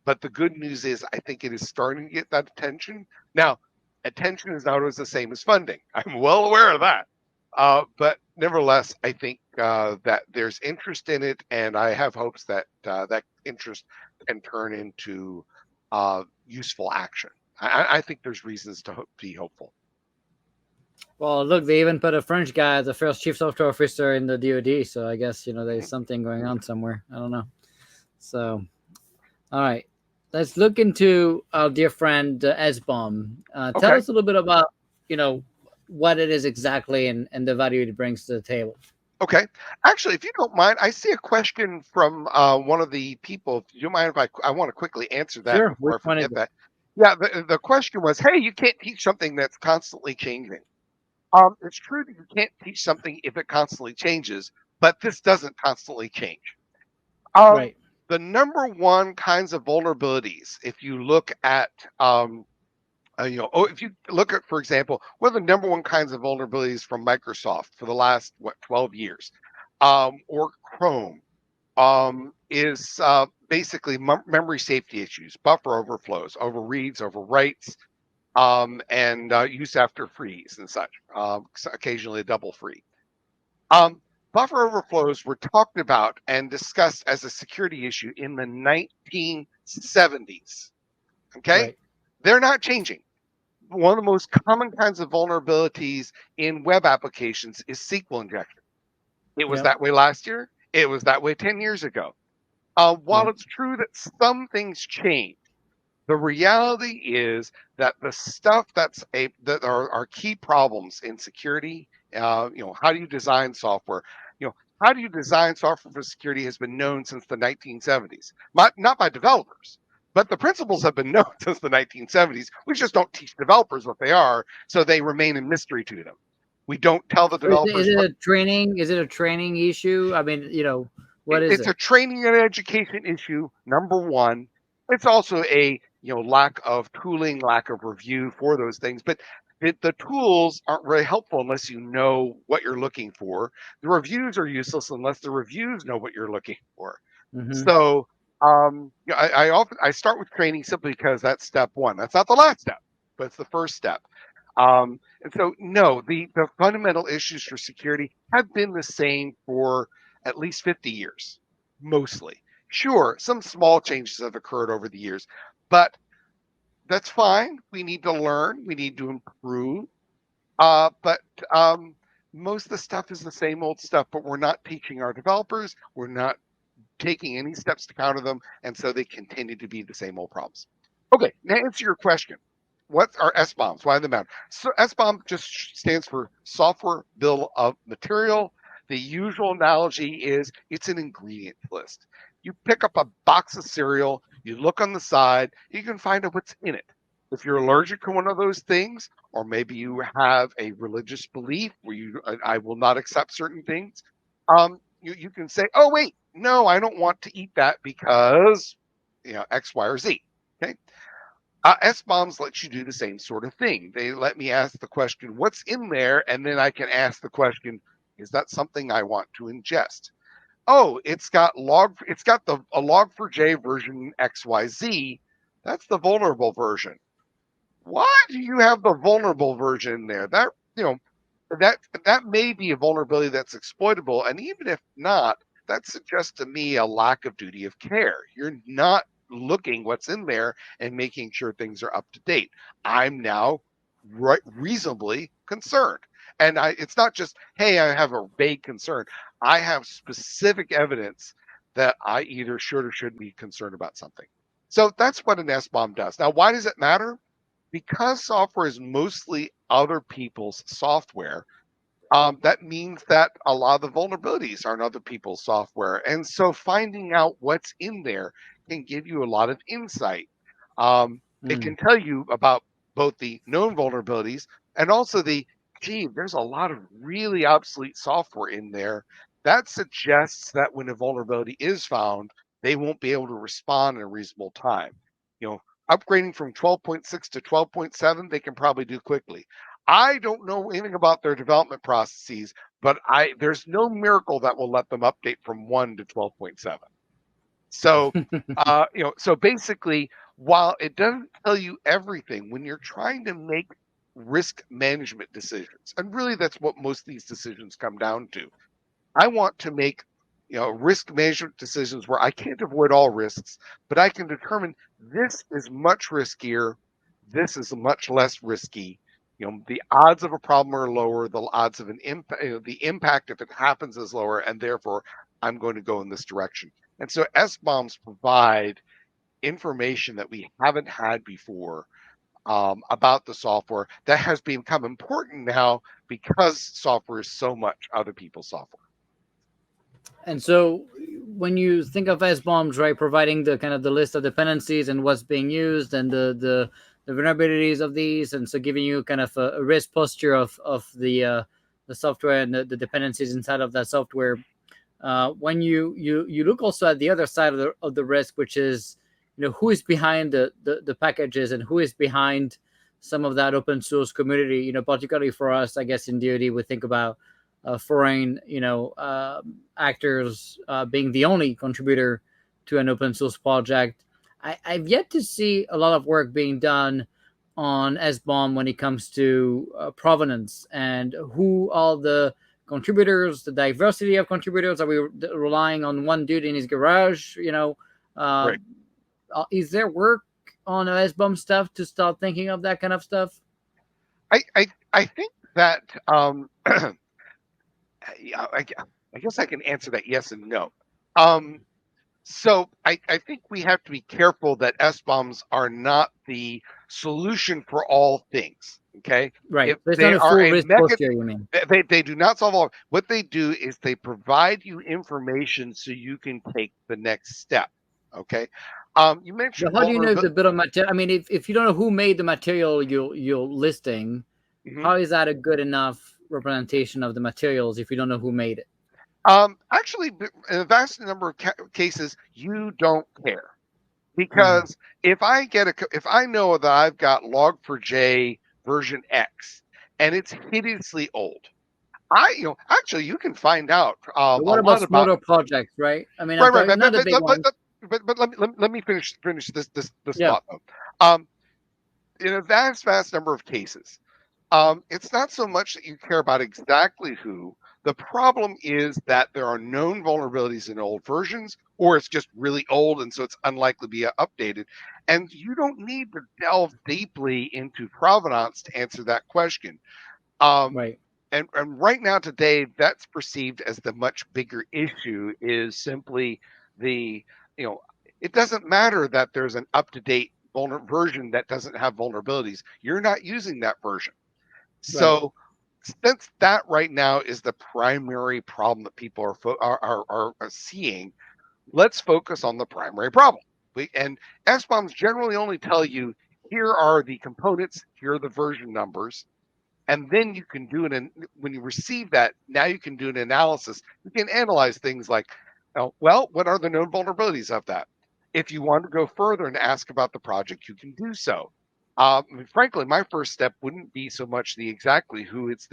but the good news is I think it is starting to get that attention. Now, attention is not always the same as funding. I'm well aware of that. But nevertheless, I think that there's interest in it, and I have hopes that that interest can turn into useful action. I think there's reasons to be hopeful. Well, look, they even put a French guy as the first chief software officer in the DoD, so I guess there's something going on somewhere. I don't know. So, all right, let's look into our dear friend SBOM. Tell Okay. us a little bit about what it is exactly and the value it brings to the table. Okay. Actually, if you don't mind, I see a question from one of the people. If you don't mind if I want to quickly answer that Sure, before which I one is forget it? that. Yeah, the question was, hey, you can't teach something that's constantly changing. It's true that you can't teach something if it constantly changes, but this doesn't constantly change. Um, Right. the number one kinds of vulnerabilities, if you look at if you look at, for example, what are the number one kinds of vulnerabilities from Microsoft for the last 12 years, or Chrome, is basically memory safety issues, buffer overflows, overreads, overwrites, and use after freeze and such. Occasionally a double free. Um, Buffer overflows were talked about and discussed as a security issue in the 1970s. Okay, Right. they're not changing. One of the most common kinds of vulnerabilities in web applications is SQL injection. It was Yep. that way last year. It was that way 10 years ago. While Yep. it's true that some things change, the reality is that the stuff that are key problems in security, how do you design software? How do you design software for security has been known since the 1970s, not by developers, but the principles have been known since the 1970s. We just don't teach developers what they are, so they remain a mystery to them. We don't tell the Is developers it what a training? Is it a training issue? I mean, what is it's it? a training and education issue, number one. It's also a lack of tooling, lack of review for those things. But the tools aren't very helpful unless you know what you're looking for. The reviews are useless unless the reviews know what you're looking for. Mm-hmm. So I start with training simply because that's step one. That's not the last step, but it's the first step. And so no, the fundamental issues for security have been the same for at least 50 years, mostly. Sure, some small changes have occurred over the years, but that's fine. We need to learn, we need to improve. But most of the stuff is the same old stuff, but we're not teaching our developers, we're not taking any steps to counter them, and so they continue to be the same old problems. Okay, now answer your question. What are SBOMs? Why do they matter? So SBOM just stands for Software Bill of Material. The usual analogy is it's an ingredient list. You pick up a box of cereal, you look on the side, you can find out what's in it. If you're allergic to one of those things, or maybe you have a religious belief where I will not accept certain things, you can say, oh wait, no, I don't want to eat that because X, Y, or Z. Okay. SBOMs let you do the same sort of thing. They let me ask the question, what's in there? And then I can ask the question, is that something I want to ingest? Oh, it's got a log4j version XYZ. That's the vulnerable version. Why do you have the vulnerable version in there? That may be a vulnerability that's exploitable, and even if not, that suggests to me a lack of duty of care. You're not looking what's in there and making sure things are up to date. I'm now reasonably concerned, and it's not just, hey, I have a vague concern. I have specific evidence that I either should or shouldn't be concerned about something. So that's what an SBOM does. Now, why does it matter? Because software is mostly other people's software, that means that a lot of the vulnerabilities are in other people's software. And so finding out what's in there can give you a lot of insight. It Mm. can tell you about both the known vulnerabilities and also there's a lot of really obsolete software in there. That suggests that when a vulnerability is found, they won't be able to respond in a reasonable time. Upgrading from 12.6 to 12.7, they can probably do quickly. I don't know anything about their development processes, but there's no miracle that will let them update from 1 to 12.7. So, so basically, while it doesn't tell you everything, when you're trying to make risk management decisions, and really that's what most of these decisions come down to. I want to make risk management decisions where I can't avoid all risks, but I can determine this is much riskier, this is much less risky. The odds of a problem are lower, the odds of an impact, the impact if it happens is lower, and therefore I'm going to go in this direction. And so SBOMs provide information that we haven't had before about the software that has become important now because software is so much other people's software. And so when you think of SBOMs, right, providing the kind of the list of dependencies and what's being used and the vulnerabilities of these, and so giving you kind of a risk posture of the software and the dependencies inside of that software. When you look also at the other side of the risk, which is who is behind the packages and who is behind some of that open source community. Particularly for us, I guess in DoD, we think about foreign actors being the only contributor to an open source project. I've yet to see a lot of work being done on SBOM when it comes to provenance and who are the contributors, the diversity of contributors. Are we relying on one dude in his garage? Right. Is there work on SBOM stuff to start thinking of that kind of stuff? I think that I guess I can answer that yes and no. So I think we have to be careful that SBOMs are not the solution for all things. Okay, right. If There's they not a are full a risk posture, you mean? they do not solve all. What they do is they provide you information so you can take the next step. Okay, you mentioned But how do you know if the vulnerability. bill of material? I mean, if you don't know who made the material you're listing, how is that a good enough representation of the materials if you don't know who made it? Actually, in a vast number of cases, you don't care. Because if I know that I've got log4j version X and it's hideously old, actually you can find out But a what about lot about smaller projects, right? I mean, I'm right, talking not the big ones. but let me finish this Yeah, thought though. In a vast number of cases, it's not so much that you care about exactly who. The problem is that there are known vulnerabilities in old versions, or it's just really old, and so it's unlikely to be updated. And you don't need to delve deeply into provenance to answer that question. Um, right. and right now, today, that's perceived as the much bigger issue is simply the, you know, it doesn't matter that there's an up-to-date version that doesn't have vulnerabilities. You're not using that version. Right. So since that right now is the primary problem that people are seeing, let's focus on the primary problem. And SBOMs generally only tell you here are the components, here are the version numbers, and then you can do when you receive that, now you can do an analysis. You can analyze things like, well, what are the known vulnerabilities of that? If you want to go further and ask about the project, you can do so. Frankly, my first step wouldn't be so much the exactly who. Is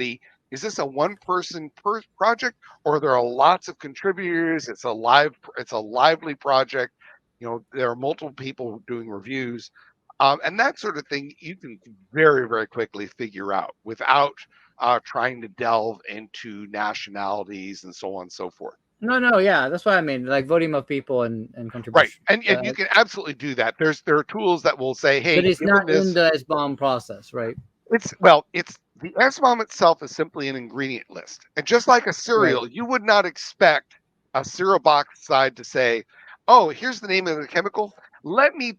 this a one person project, or there are lots of contributors? It's a lively project. There are multiple people doing reviews. And that sort of thing you can very, very quickly figure out without trying to delve into nationalities and so on and so forth. No, yeah, that's what I mean. Like voting of people and Right. contribution. And you can absolutely do that. There are tools that will say, hey, But it's given not in this, the SBOM process, right? it's the SBOM itself is simply an ingredient list. And just like a Right. cereal, you would not expect a cereal box side to say, oh, here's the name of the chemical. Let me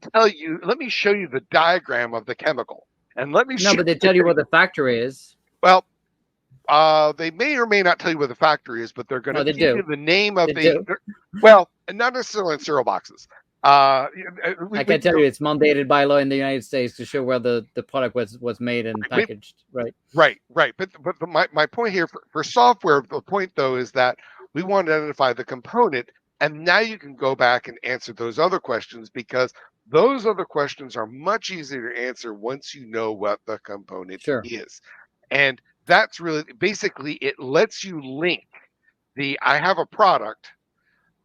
show you the diagram of the chemical. And let me No, show but they tell you what the factor is. well, they may or may not tell you where the factory is, but they're going No, to they give you do. the name of They do. well, not necessarily in cereal boxes. I can tell you it's mandated by law in the United States to show where the product was made and packaged, right? Right. But my point here for software, the point though is that we want to identify the component. And now you can go back and answer those other questions, because those other questions are much easier to answer once you know what the component Sure. is. And that's really basically, it lets you link I have a product,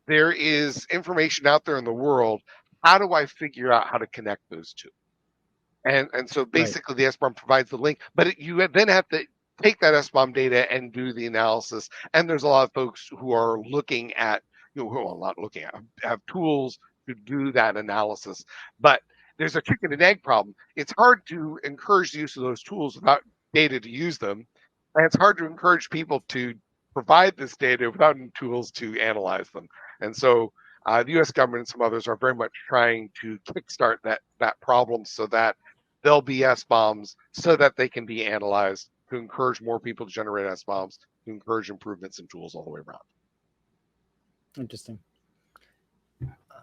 there is information out there in the world. How do I figure out how to connect those two? And so Right. basically the SBOM provides the link, but you then have to take that SBOM data and do the analysis. And there's a lot of folks who are looking at, who are not looking at, have tools to do that analysis. But there's a chicken and egg problem. It's hard to encourage the use of those tools without data to use them. And it's hard to encourage people to provide this data without tools to analyze them. And so the U.S. government and some others are very much trying to kickstart that problem, so that there'll be SBOMs so that they can be analyzed, to encourage more people to generate SBOMs, to encourage improvements in tools all the way around. Interesting.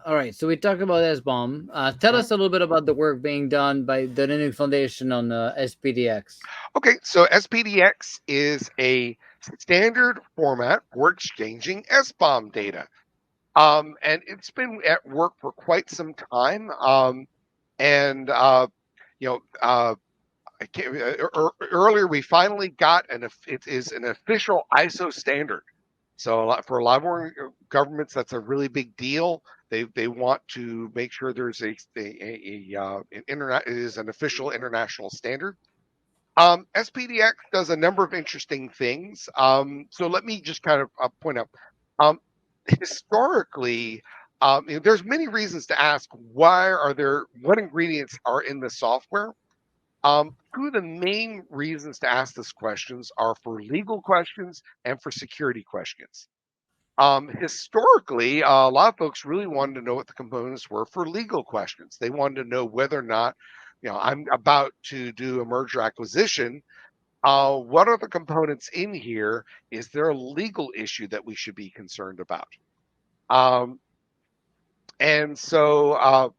All right, so we talked about SBOM. Tell us a little bit about the work being done by the Linux Foundation on SPDX. Okay, so SPDX is a standard format for exchanging SBOM data. And it's been at work for quite some time. And earlier we finally got it is an official ISO standard. So for a lot more governments, that's a really big deal. They want to make sure there's an internet, it is an official international standard. SPDX does a number of interesting things. So let me just kind of point out. Um, Historically, there's many reasons to ask what ingredients are in the software. Two of the main reasons to ask these questions are for legal questions and for security questions. Historically, a lot of folks really wanted to know what the components were for legal questions. They wanted to know whether or not, I'm about to do a merger acquisition. What are the components in here? Is there a legal issue that we should be concerned about? Um, and so,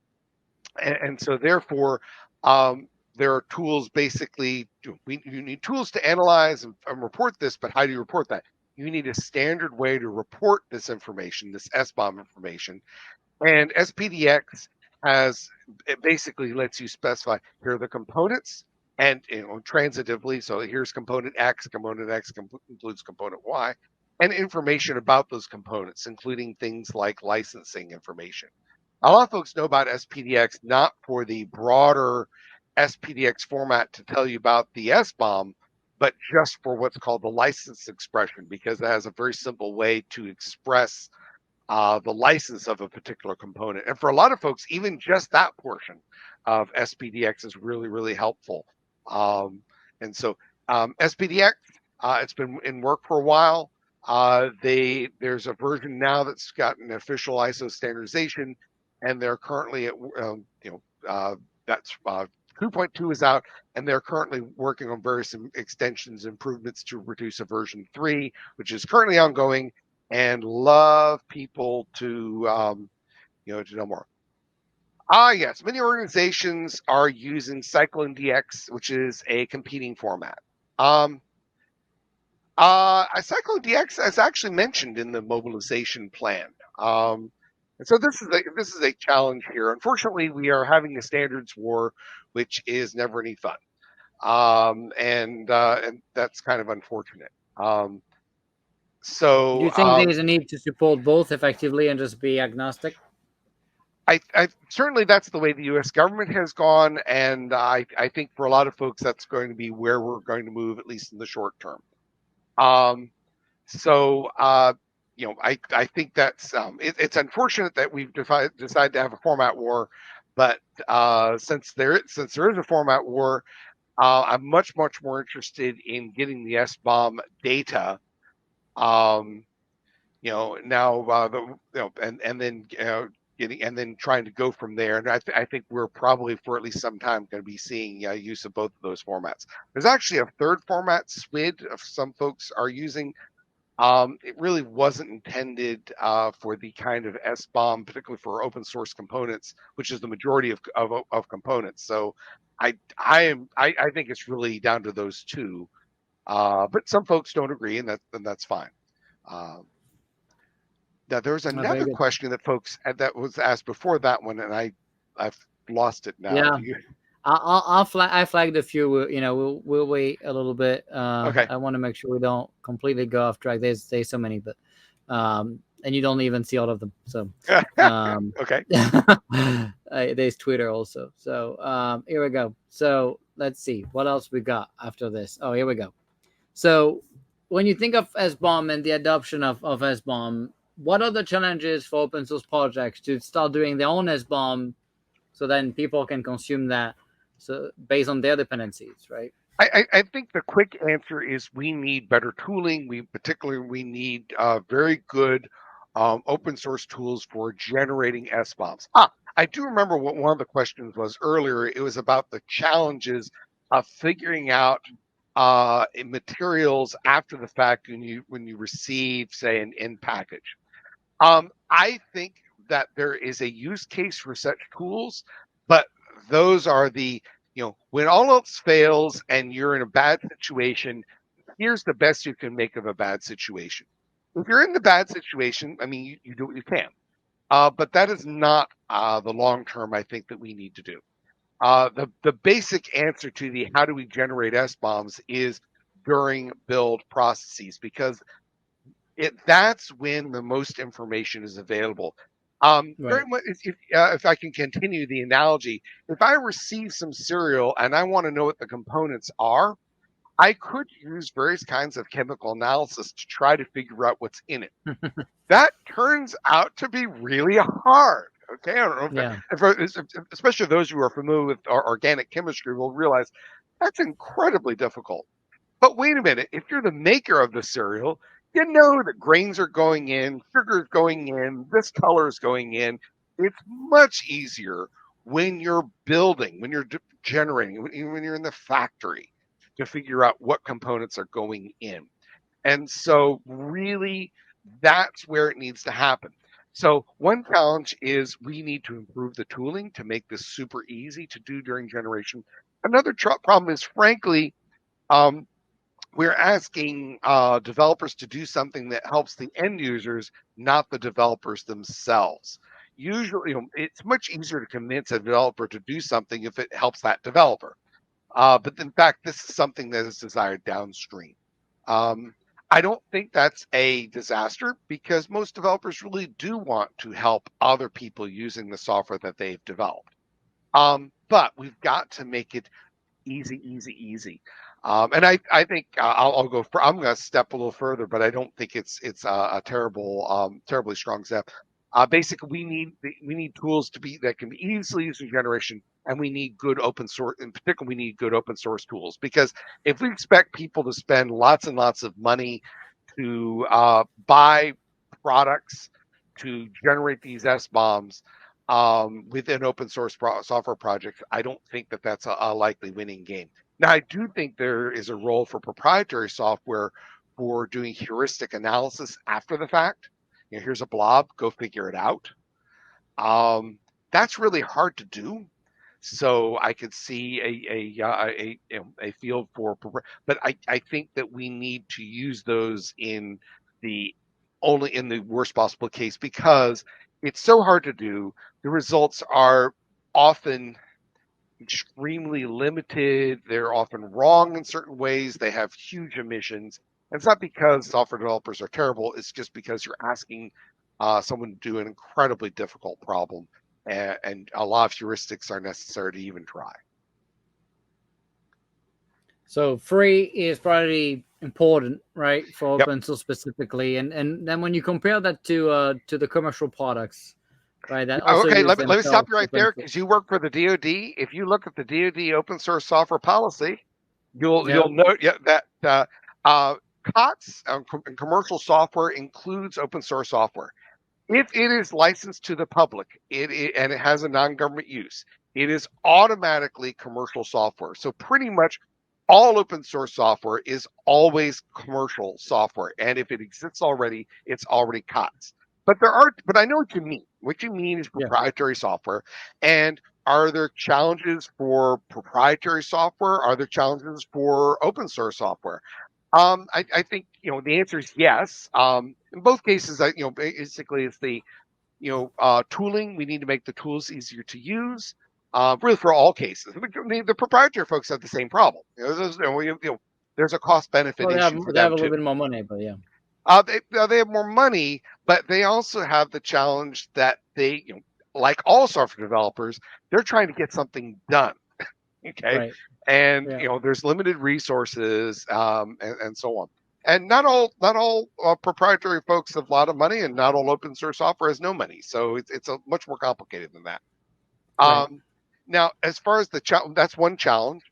therefore, there are tools. Basically, you need tools to analyze and report this. But how do you report that? You need a standard way to report this information, this SBOM information. And SPDX it basically lets you specify, here are the components, and transitively. So here's component X includes component Y, and information about those components, including things like licensing information. A lot of folks know about SPDX not for the broader SPDX format to tell you about the SBOM, but just for what's called the license expression, because it has a very simple way to express the license of a particular component. And for a lot of folks, even just that portion of SPDX is really, really helpful. And so SPDX, it's been in work for a while. There's a version now that's got an official ISO standardization, and they're currently at that's 2.2 is out, and they're currently working on various extensions, improvements to reduce a version 3, which is currently ongoing, and love people to to know more. Yes, many organizations are using Sql Injection, which is a competing format. Sql Injection is actually mentioned in the mobilization plan. And so this is a challenge here. Unfortunately, we are having a standards war, which is never any fun, and that's kind of unfortunate. Do you So think there is a need to support both effectively and just be agnostic? I certainly that's the way the U.S. government has gone, and I think for a lot of folks that's going to be where we're going to move, at least in the short term. Um, so I think that's it's unfortunate that we've decided to have a format war, but since there is a format war, I'm much more interested in getting the SBOM data. Now and then getting, and then trying to go from there. And I think we're probably for at least some time going to be seeing use of both of those formats. There's actually a third format, SWID, some folks are using. It really wasn't intended for the kind of SBOM, particularly for open source components, which is the majority of components. So I think it's really down to those two. But some folks don't agree, and that's fine. Now, there's Oh, very another good. question that folks that was asked before that one, and I've lost it now. Yeah. Do you? I flagged a few. You know, we'll wait a little bit. Okay. I want to make sure we don't completely go off track. There's so many, but and you don't even see all of them. So Okay. there's Twitter also. So here we go. So let's see what else we got after this. Oh, here we go. So when you think of SBOM and the adoption of SBOM, what are the challenges for open source projects to start doing their own SBOM so then people can consume that so based on their dependencies, right? I think the quick answer is we need better tooling. We need very good open source tools for generating SBOMs. I do remember what one of the questions was earlier. It was about the challenges of figuring out materials after the fact when you receive, say, an end package. I think that there is a use case for such tools, but those are when all else fails and you're in a bad situation, here's the best you can make of a bad situation. If you're in the bad situation, I mean, you do what you can. But that is not the long term, I think, that we need to do. The basic answer to the how do we generate SBOMs is during build processes, because that's when the most information is available. Very Right. much, if I can continue the analogy, if I receive some cereal and I want to know what the components are, I could use various kinds of chemical analysis to try to figure out what's in it. That turns out to be really hard. Okay, I don't know Yeah. especially those who are familiar with organic chemistry will realize that's incredibly difficult. But wait a minute, if you're the maker of the cereal, you know that grains are going in, sugar's going in, this color is going in. It's much easier when you're building, when you're generating, when you're in the factory to figure out what components are going in. And so, really, that's where it needs to happen. So, one challenge is we need to improve the tooling to make this super easy to do during generation. Another problem is, frankly, um, we're asking developers to do something that helps the end users, not the developers themselves. Usually, it's much easier to convince a developer to do something if it helps that developer. But in fact, this is something that is desired downstream. Um, I don't think that's a disaster because most developers really do want to help other people using the software that they've developed. But we've got to make it easy. And I think I'll go for, I'm going to step a little further, but I don't think it's a terribly strong step. Basically, we need tools that can be easily used in generation, and we need good open source. In particular, we need good open source tools, because if we expect people to spend lots and lots of money to buy products to generate these SBOMs within open source software projects, I don't think that that's a likely winning game. Now, I do think there is a role for proprietary software for doing heuristic analysis after the fact. Here's a blob, go figure it out. Um, that's really hard to do. So I could see a field for, but I think that we need to use those only in the worst possible case, because it's so hard to do. The results are often extremely limited. They're often wrong in certain ways. They have huge emissions. And it's not because software developers are terrible. It's just because you're asking someone to do an incredibly difficult problem, and a lot of heuristics are necessary to even try. So free is probably important, right, for Yep. open source specifically, and then when you compare that to the commercial products, right, that also Okay, use let me stop themselves you right open there, source. because you work for the DoD. If you look at the DoD open source software policy, Yeah. you'll note that COTS and commercial software includes open source software. If it is licensed to the public, and it has a non-government use, it is automatically commercial software. So pretty much all open source software is always commercial software, and if it exists already, it's already COTS. But I know what you mean. What you mean is Yeah. proprietary software. And are there challenges for proprietary software? Are there challenges for open source software? I think the answer is yes. In both cases, basically it's the tooling. We need to make the tools easier to use. Really for all cases. The proprietary folks have the same problem. There's a cost benefit Well, issue for they have them a too. little bit more money, but yeah. They have more money, but they also have the challenge that they, like all software developers, they're trying to get something done. Okay, Right. and Yeah. there's limited resources, and so on. And not all proprietary folks have a lot of money, and not all open source software has no money. So it's a much more complicated than that. Right. Now, as far as that's one challenge.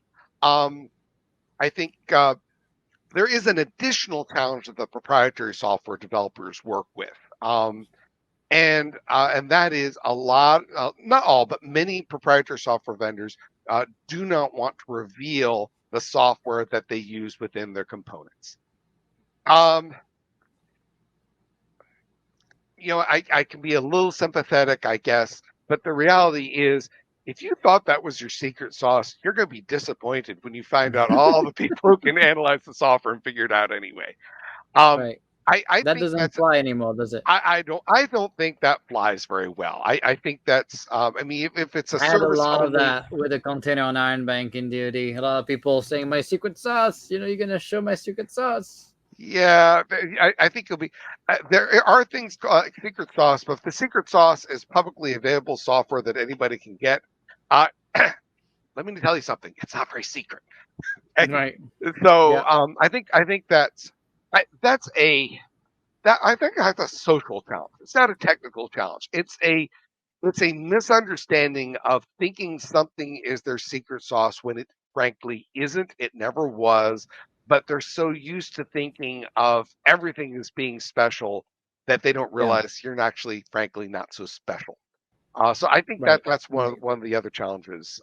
I think there is an additional challenge that the proprietary software developers work with. And that is a lot, not all, but many proprietary software vendors do not want to reveal the software that they use within their components. Um, I can be a little sympathetic, I guess, but the reality is, if you thought that was your secret sauce, you're going to be disappointed when you find out all the people who can analyze the software and figure it out anyway. Um, Right. I That think doesn't that's fly anymore, does it? I don't think that flies very well. I think that's I mean if it's a I had a service lot of only. that with a container on Iron Bank in DoD. A lot of people saying my secret sauce. You're gonna show my secret sauce. Yeah, I think it'll be there are things called secret sauce, but if the secret sauce is publicly available software that anybody can get, uh, let me tell you something. It's not very secret. Okay? Right. So Yeah. I think that's I think that's a social challenge. It's not a technical challenge. It's a misunderstanding of thinking something is their secret sauce when it frankly isn't. It never was. But they're so used to thinking of everything as being special that they don't Yeah. realize you're actually, frankly, not so special. So I think Right. that's Right. one of the other challenges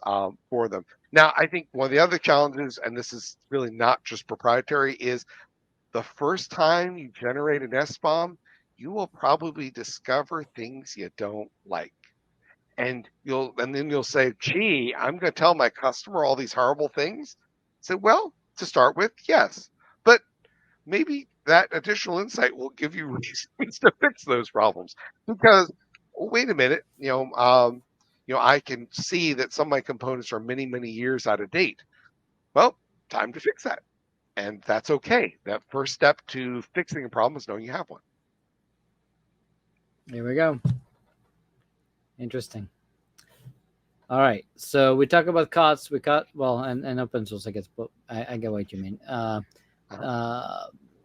for them. Now, I think one of the other challenges, and this is really not just proprietary, is the first time you generate an SBOM, you will probably discover things you don't like. And then you'll say, gee, I'm going to tell my customer all these horrible things. Say, well, to start with, yes, but maybe that additional insight will give you reasons to fix those problems. Because wait a minute, I can see that some of my components are many, many years out of date. Well, time to fix that, and that's okay. That first step to fixing a problem is knowing you have one. Here we go. Interesting. All right. So we talk about COTS. We got and open source, I guess. But I get what you mean. Uh,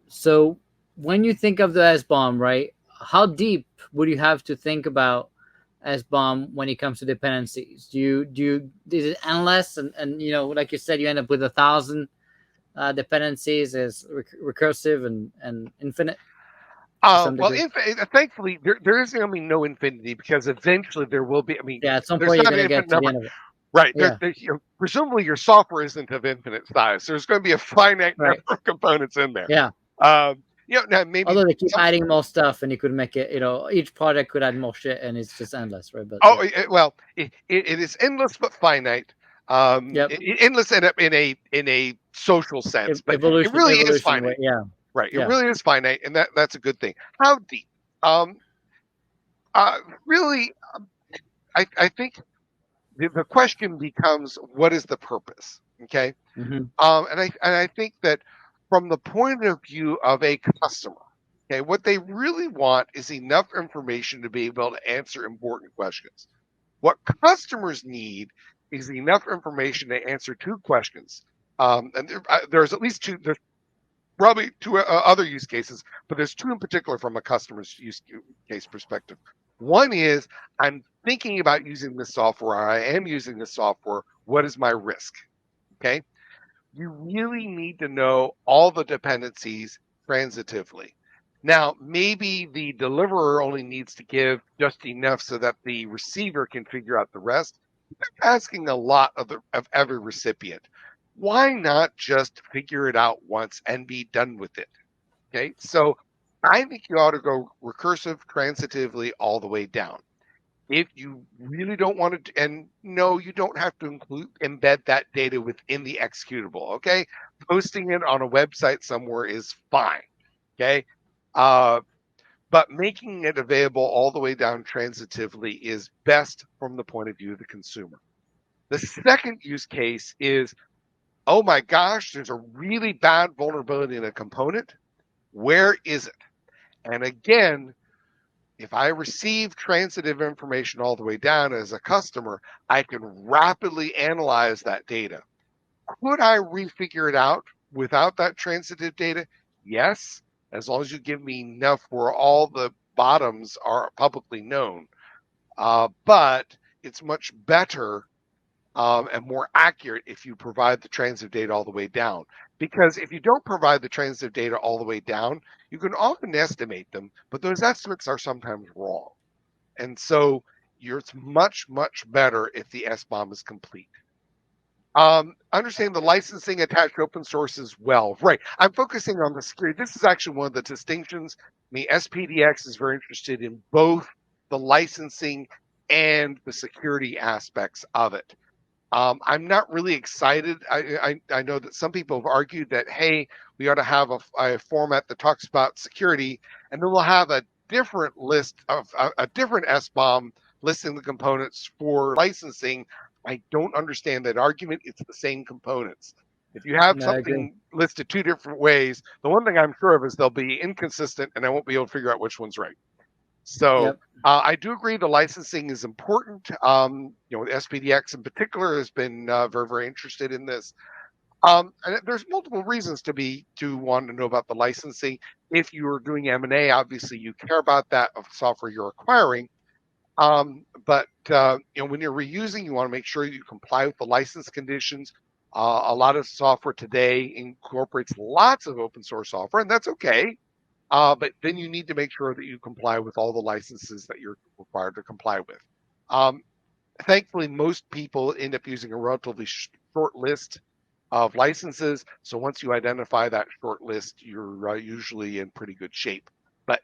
so when you think of the SBOM, right? How deep would you have to think about SBOM when it comes to dependencies? Is it endless? And like you said, you end up with 1,000 dependencies as recursive and infinite to some Well, degree. thankfully, there is going to be no infinity because eventually there will be. I mean, Yeah, at some there's point you're not an gonna infinite get to the number, end of it. right? Yeah. Presumably your software isn't of infinite size. There's going to be a finite Right. number of components in there. Yeah. Now maybe Although they keep some. adding more stuff, and you could make it. Each project could add more shit, and it's just endless, right? But Oh, yeah. well, it is endless but finite. Yep. Endless in a social sense, but it really is Evolution way. finite. Yeah. Right. It Yeah. really is finite, and that's a good thing. How deep? Um, Really, I think the question becomes, what is the purpose? Okay. Hmm. And I think that from the point of view of a customer, okay, what they really want is enough information to be able to answer important questions. What customers need is enough information to answer two questions. And there's at least two. There's probably two other use cases, but there's two in particular from a customer's use case perspective. One is, I'm thinking about using this software, or I am using this software. What is my risk? Okay. You really need to know all the dependencies transitively. Now, maybe the deliverer only needs to give just enough so that the receiver can figure out the rest. They're asking a lot of every recipient. Why not just figure it out once and be done with it? Okay, so I think you ought to go recursive transitively all the way down. If you really don't want to, and no, you don't have to embed that data within the executable. Okay, posting it on a website somewhere is fine. Okay, but making it available all the way down transitively is best from the point of view of the consumer. The second use case is, oh my gosh, there's a really bad vulnerability in a component. Where is it? And again, if I receive transitive information all the way down as a customer, I can rapidly analyze that data. Could I refigure it out without that transitive data? Yes, as long as you give me enough where all the bottoms are publicly known. But it's much better and more accurate if you provide the transitive data all the way down. Because if you don't provide the transitive data all the way down, you can often estimate them, but those estimates are sometimes wrong. And so it's much, much better if the SBOM is complete. Understand the licensing attached to open source as well. Right. I'm focusing on the security. This is actually one of the distinctions. I mean, SPDX is very interested in both the licensing and the security aspects of it. I'm not really excited. I know that some people have argued that, hey, we ought to have a format that talks about security, and then we'll have a different list of a different SBOM listing the components for licensing. I don't understand that argument. It's the same components. If you have No, I agree. something listed two different ways, the one thing I'm sure of is they'll be inconsistent, and I won't be able to figure out which one's right. So Yep. I do agree the licensing is important. SPDX in particular has been very, very interested in this. And there's multiple reasons to want to know about the licensing. If you are doing M&A, obviously you care about that of software you're acquiring. But when you're reusing, you want to make sure you comply with the license conditions. A lot of software today incorporates lots of open source software, and that's okay. But then you need to make sure that you comply with all the licenses that you're required to comply with. Thankfully, most people end up using a relatively short list of licenses. So once you identify that short list, you're usually in pretty good shape. But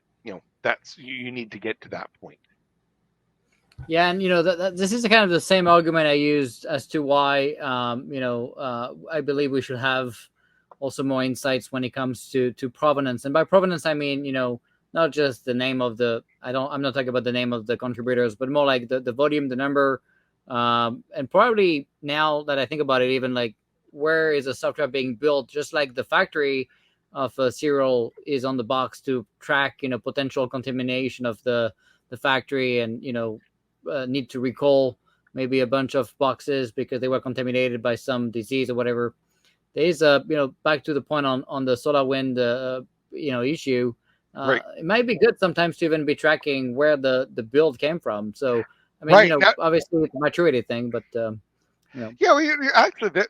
that's you need to get to that point. Yeah, and this is kind of the same argument I used as to why I believe we should have also more insights when it comes to provenance. And by provenance, I mean not just the name of the I'm not talking about the name of the contributors, but more like the volume, the number, and probably now that I think about it, even like where is the software being built, just like the factory of a serial is on the box to track potential contamination of the factory, and need to recall maybe a bunch of boxes because they were contaminated by some disease or whatever. There is back to the point on the SolarWind issue. Right. It might be good sometimes to even be tracking where the build came from. So I mean, Right. Now, obviously it's a maturity thing, but yeah,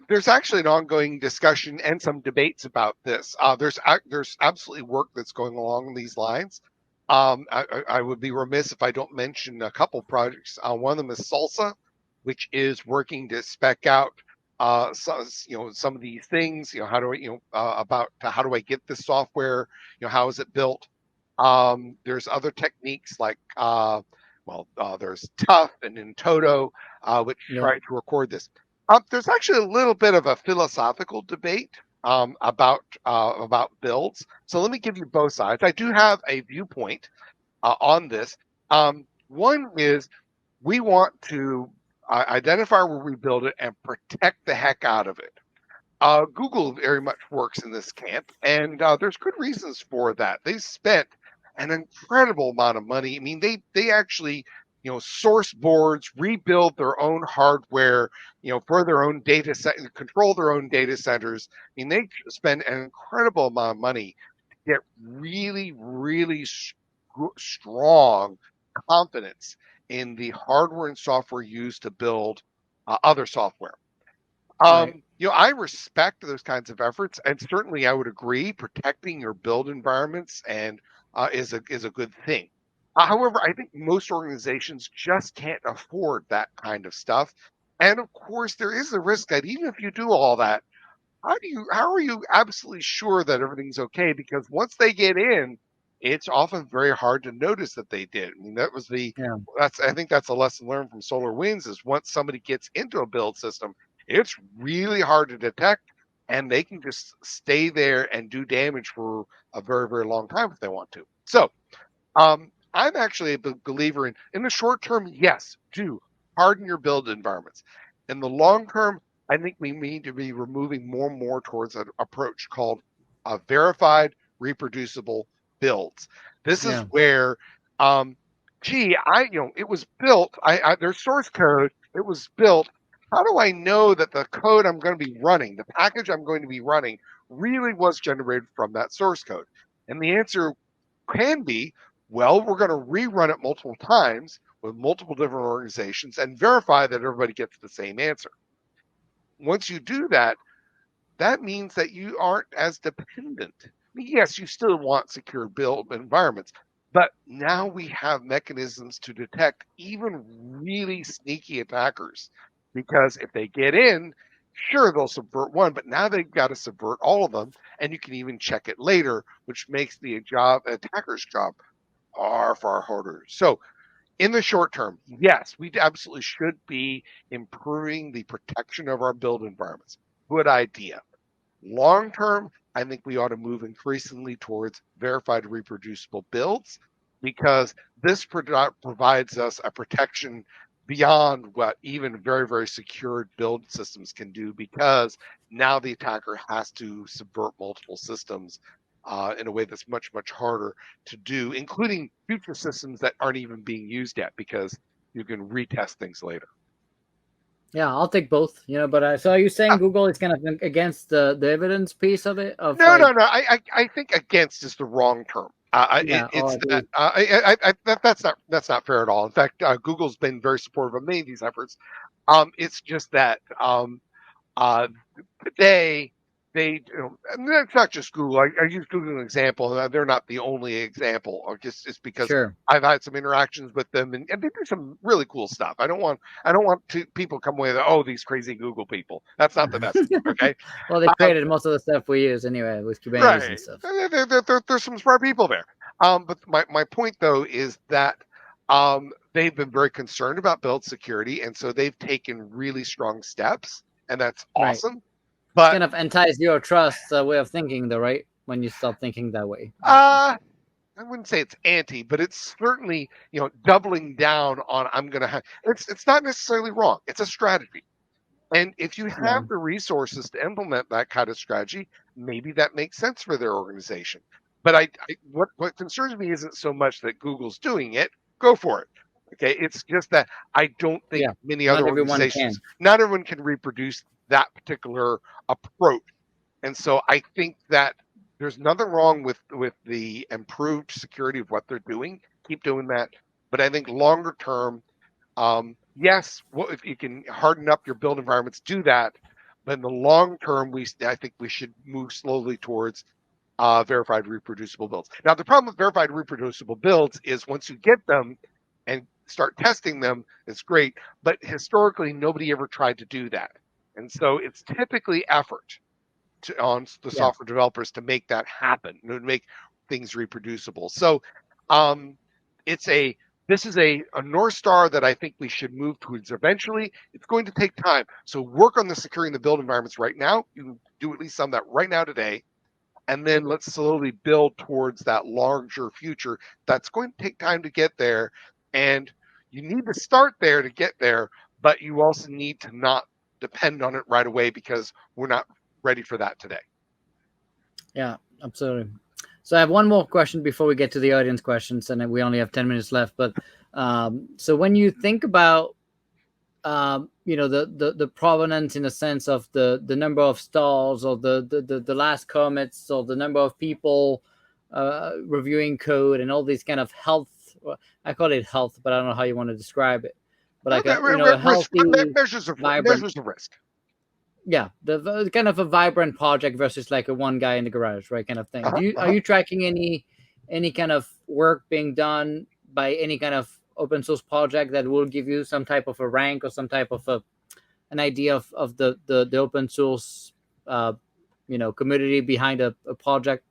there's actually an ongoing discussion and some debates about this. There's absolutely work that's going along these lines. I would be remiss if I don't mention a couple projects. One of them is Salsa, which is working to spec out some of these things. How do I about how do I get this software? How is it built? There's other techniques like there's Tough and in Toto, which yeah, try to record this. There's actually a little bit of a philosophical debate about builds. So let me give you both sides. I do have a viewpoint on this. One is we want to identify where we build it and protect the heck out of it. Google very much works in this camp, and there's good reasons for that. They spent an incredible amount of money. I mean, they actually source boards, rebuild their own hardware, for their own data set, control their own data centers. I mean, they spend an incredible amount of money to get really, really strong confidence in the hardware and software used to build other software. right, I respect those kinds of efforts, and certainly I would agree protecting your build environments and is a good thing. However, I think most organizations just can't afford that kind of stuff, and of course, there is a risk that even if you do all that, how are you absolutely sure that everything's okay? Because once they get in, it's often very hard to notice that they did. I mean, Yeah. I think that's a lesson learned from SolarWinds is once somebody gets into a build system, it's really hard to detect, and they can just stay there and do damage for a very, very long time if they want to. So I'm actually a believer in the short term, yes, do harden your build environments. In the long term, I think we need to be removing more and more towards an approach called verified reproducible builds. This is Yeah. where, um, it was built. There's source code. It was built. How do I know that the code I'm going to be running, the package I'm going to be running, really was generated from that source code? And the answer can be, well, we're going to rerun it multiple times with multiple different organizations and verify that everybody gets the same answer. Once you do that, that means that you aren't as dependent. I mean, yes, you still want secure build environments, but now we have mechanisms to detect even really sneaky attackers. Because if they get in, sure, they'll subvert one, but now they've got to subvert all of them, and you can even check it later, which makes the attacker's job far harder. So in the short term, yes, we absolutely should be improving the protection of our build environments. Good idea. Long term, I think we ought to move increasingly towards verified reproducible builds because this provides us a protection beyond what even very, very secured build systems can do because now the attacker has to subvert multiple systems in a way that's much, much harder to do, including future systems that aren't even being used yet because you can retest things later. Yeah, I'll take both. But so are you saying Google is kind of against the evidence piece of it? Of No, no, like, no. I think against is the wrong term. yeah, oh, I It's that agree. that's not fair at all. In fact, Google's been very supportive of many of these efforts. It's just that uh, today and that's not just Google. I use Google as an example, and they're not the only example. Or just because Sure. I've had some interactions with them, and they do some really cool stuff. I don't want people come away with, oh, these crazy Google people. That's not the message. Okay. Well, they Um, created most of the stuff we use anyway with Kubernetes and Right. stuff. There's some smart people there. But my point though is that they've been very concerned about build security, and so they've taken really strong steps, and that's Right. awesome. It's But kind of anti-zero trust way of thinking, though, right? When you stop thinking that way. uh, I wouldn't say it's anti, but it's certainly doubling down on I'm gonna have. It's not necessarily wrong. It's a strategy. And if you Yeah. have the resources to implement that kind of strategy, maybe that makes sense for their organization. But what concerns me isn't so much that Google's doing it. Go for it. Okay, it's just that I don't think Yeah. many other Not everyone organizations, can. not everyone can reproduce that particular approach. And so I think that there's nothing wrong with the improved security of what they're doing. Keep doing that. But I think longer term, yes, well, if you can harden up your build environments, do that. But in the long term, I think we should move slowly towards verified reproducible builds. Now, the problem with verified reproducible builds is once you get them and start testing them, it's great. But historically, nobody ever tried to do that, and so it's typically effort on the Yeah. software developers to make that happen, to make things reproducible. So um, it's a this is a North Star that I think we should move towards eventually. It's going to take time. So work on the securing the build environments right now. You can do at least some of that right now today. And then let's slowly build towards that larger future. That's going to take time to get there. And you need to start there to get there, but you also need to not depend on it right away because we're not ready for that today. Yeah. Absolutely. So I have one more question before we get to the audience questions, and then we only have 10 minutes left. But so when you think about the provenance in the sense of the number of stalls or the last commits or the number of people reviewing code and all these kind of health, well, I call it health, but I don't know how you want to describe it, but like a Risk healthy, vibrant, measures of risk. yeah, the kind of a vibrant project versus like a one guy in the garage, right, kind of thing. Uh-huh, Are uh-huh. you tracking any kind of work being done by any kind of open source project that will give you some type of a rank or some type of an idea of the open source community behind a project?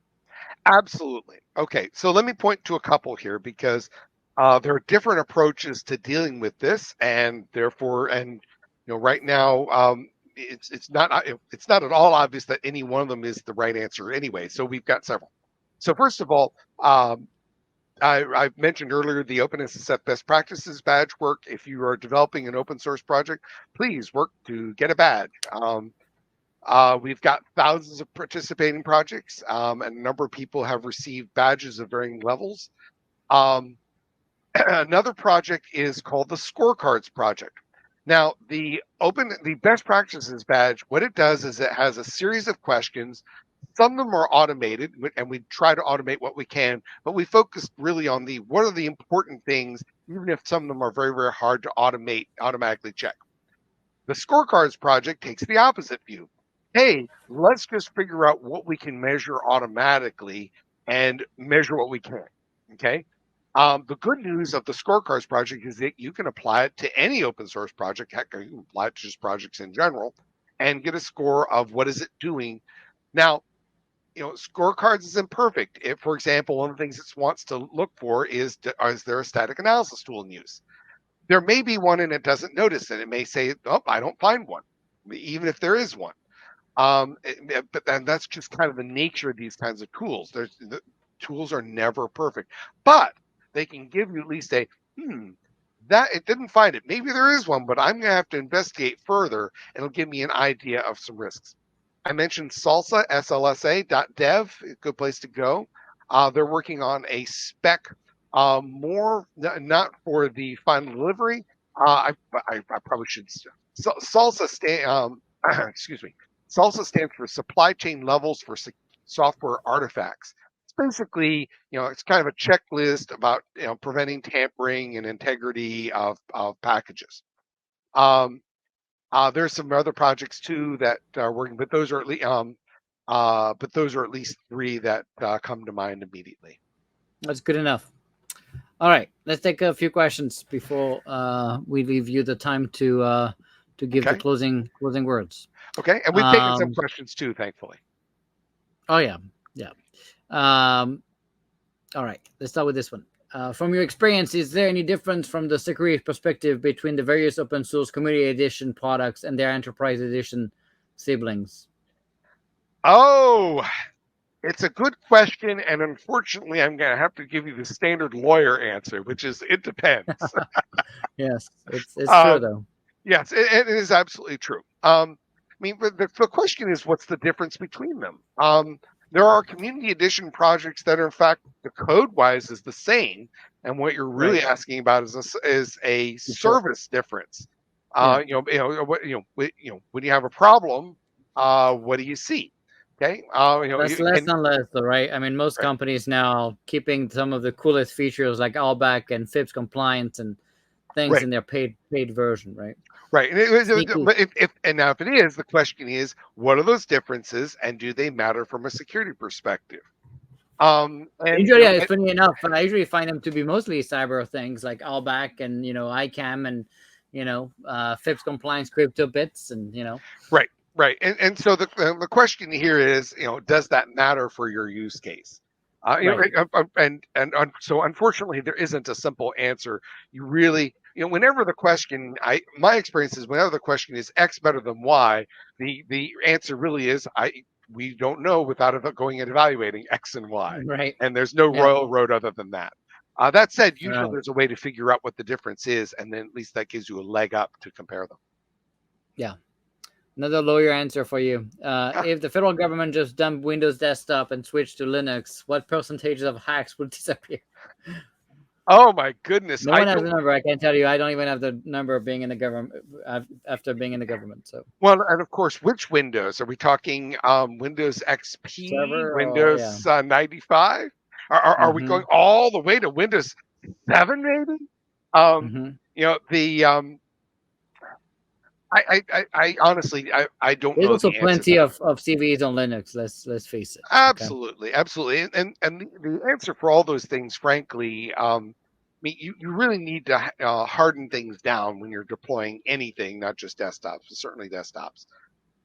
Absolutely. Okay, so let me point to a couple here because there are different approaches to dealing with this, and therefore, and right now, it's not at all obvious that any one of them is the right answer anyway. So we've got several. So first of all, I mentioned earlier the OpenSSF best practices badge work. If you are developing an open source project, please work to get a badge. We've got thousands of participating projects, and a number of people have received badges of varying levels. Another project is called the Scorecards Project. Now, the best practices badge, what it does is it has a series of questions. Some of them are automated, and we try to automate what we can, but we focus really on what are the important things, even if some of them are very, very hard to automatically check. The Scorecards Project takes the opposite view. Hey, let's just figure out what we can measure automatically and measure what we can. Okay. The good news of the Scorecards Project is that you can apply it to any open source project. Heck, you can apply it to just projects in general and get a score of what is it doing. Now, Scorecards is imperfect. If, for example, one of the things it wants to look for is there a static analysis tool in use? There may be one and it doesn't notice it. It may say, oh, I don't find one, even if there is one. But then that's just kind of the nature of these kinds of tools. The tools are never perfect, but they can give you at least that it didn't find it. Maybe there is one, but I'm going to have to investigate further. And it'll give me an idea of some risks. I mentioned Salsa, slsa.dev, a good place to go. They're working on a spec, more not for the final delivery. I probably should. Salsa excuse me. SALSA stands for Supply Chain Levels for Software Artifacts. It's basically, it's kind of a checklist about preventing tampering and integrity of packages. There's some other projects too that are working, but those are at least three that come to mind immediately. That's good enough. All right, let's take a few questions before we leave you the time to give the closing words. Okay, and we've taken some questions too, thankfully. Oh yeah. All right, let's start with this one. From your experience, is there any difference from the security perspective between the various open source community edition products and their enterprise edition siblings? Oh, it's a good question, and unfortunately, I'm going to have to give you the standard lawyer answer, which is it depends. Yes, it's true though. Yes, it is absolutely true. The question is, what's the difference between them? There are community edition projects that are, in fact, the code-wise is the same, and what you're really asking about is a service difference. When you have a problem, what do you see? Okay, that's less and less, though, right? I mean, most companies now keeping some of the coolest features like allback and FIPS compliance and things in their paid version, right? Right. And now if it is, the question is, what are those differences and do they matter from a security perspective? Usually, funny enough, I usually find them to be mostly cyber things like allback and ICAM and FIPS compliance crypto bits and Right. And so the question here is, does that matter for your use case? So unfortunately, there isn't a simple answer. You really, whenever the question, my experience is whenever the question is X better than Y, the answer really is we don't know without going and evaluating X and Y. Right. And there's no royal road other than that. That said, usually there's a way to figure out what the difference is, and then at least that gives you a leg up to compare them. Yeah. Another lawyer answer for you. If the federal government just dumped Windows Desktop and switched to Linux, what percentage of hacks would disappear? Oh my goodness! No one has the number. I can't tell you. I don't even have the number of being in the government after being in the government. So and of course, which Windows are we talking? Windows XP, server, Windows 95? Are we going all the way to Windows 7? Maybe. I honestly I don't know. There's also plenty of CVs on Linux. Let's face it. Absolutely, absolutely, and the answer for all those things, frankly, you really need to harden things down when you're deploying anything, not just desktops, but certainly desktops.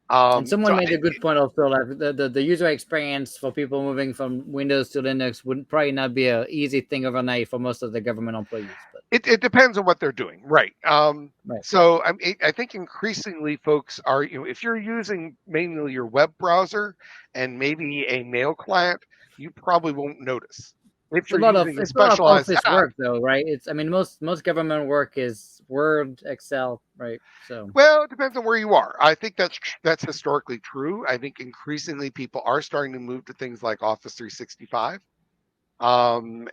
And someone made a good point also, like the user experience for people moving from Windows to Linux would probably not be an easy thing overnight for most of the government employees. But it depends on what they're doing, right? right. So I think increasingly folks are, if you're using mainly your web browser and maybe a mail client, you probably won't notice. If you're using a It's a lot of specialized office app, work though, right? It's I mean most government work is Word, Excel, right? So well, it depends on where you are. I think that's historically true. I think increasingly people are starting to move to things like Office 365.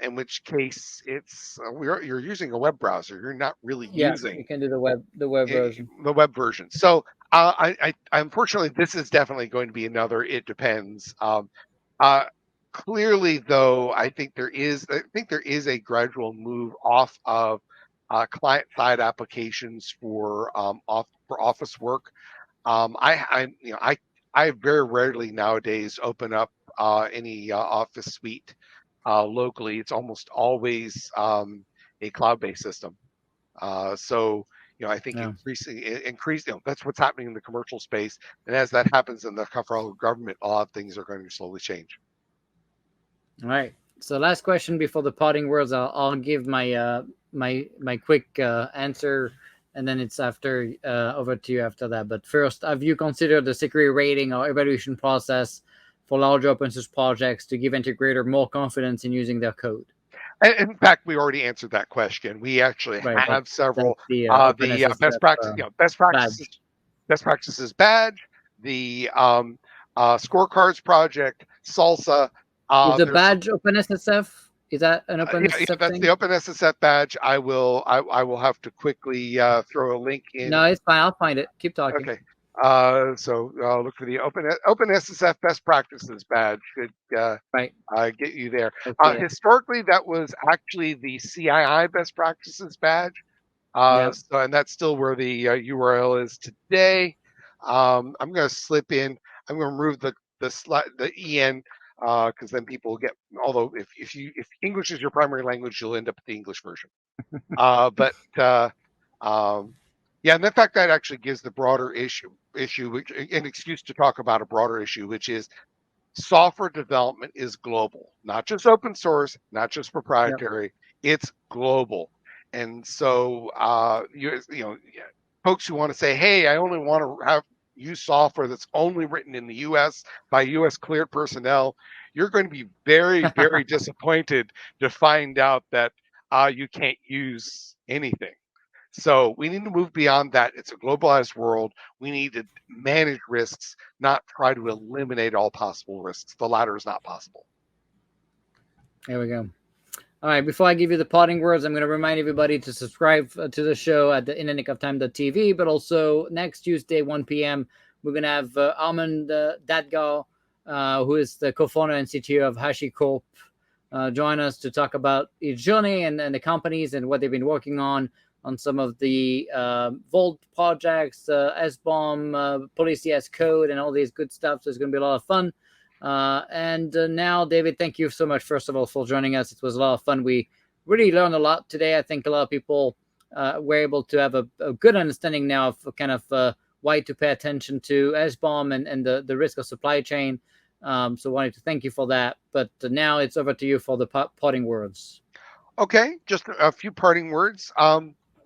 In which case you're using a web browser. You're not really yeah, you using can do the web version. the web version. So unfortunately, this is definitely going to be another. It depends. Uh, Clearly, though, I think there is a gradual move off of client side applications for for office work. I very rarely nowadays open up any Office suite locally. It's almost always a cloud-based system. So I think Yeah. that's what's happening in the commercial space, and as that happens in the federal government, a lot of things are going to slowly change. All right. So last question before the parting words, I'll give my quick answer, and then it's after over to you after that. But first, have you considered the security rating or evaluation process for large open source projects to give integrator more confidence in using their code? And in fact, we already answered that question. We actually Right. have That's several the the OpenSSF badge. best practices badge, the scorecards project, Salsa. Is the There's badge OpenSSF? Is that an yeah, OpenSSF that's the thing? OpenSSF badge. I will have to quickly throw a link in. No, it's fine. I'll find it. Keep talking. Okay. So look for the OpenSSF best practices badge. Should Right. get you there. Okay. Historically, that was actually the CII best practices badge. Yeah. And that's still where the URL is today. I'm going to slip in. I'm going to remove the en because then people will get. Although if English is your primary language, you'll end up with the English version. But yeah, and in fact, that actually gives the broader issue, which an excuse to talk about a broader issue, which is software development is global, not just open source, not just Yep. proprietary. It's global, and so folks who want to say, "Hey, I only want to use software that's only written in the U.S. by U.S. cleared personnel," you're going to be very, very disappointed to find out that you can't use anything. So we need to move beyond that. It's a globalized world. We need to manage risks, not try to eliminate all possible risks. The latter is not possible. There we go. All right. Before I give you the parting words, I'm going to remind everybody to subscribe to the show at the internickofTime.tv, but also next Tuesday, 1 p.m., we're going to have Armand Dadgar, who is the co-founder and CTO of HashiCorp, join us to talk about his journey and the companies and what they've been working on some of the Vault projects, SBOM, Policy as Code, and all these good stuff. So it's going to be a lot of fun. And now, David, thank you so much, first of all, for joining us. It was a lot of fun. We really learned a lot today. I think a lot of people were able to have a good understanding now of kind of why to pay attention to SBOM and the risk of supply chain. So I wanted to thank you for that. But now it's over to you for the parting words. Okay, just a few parting words.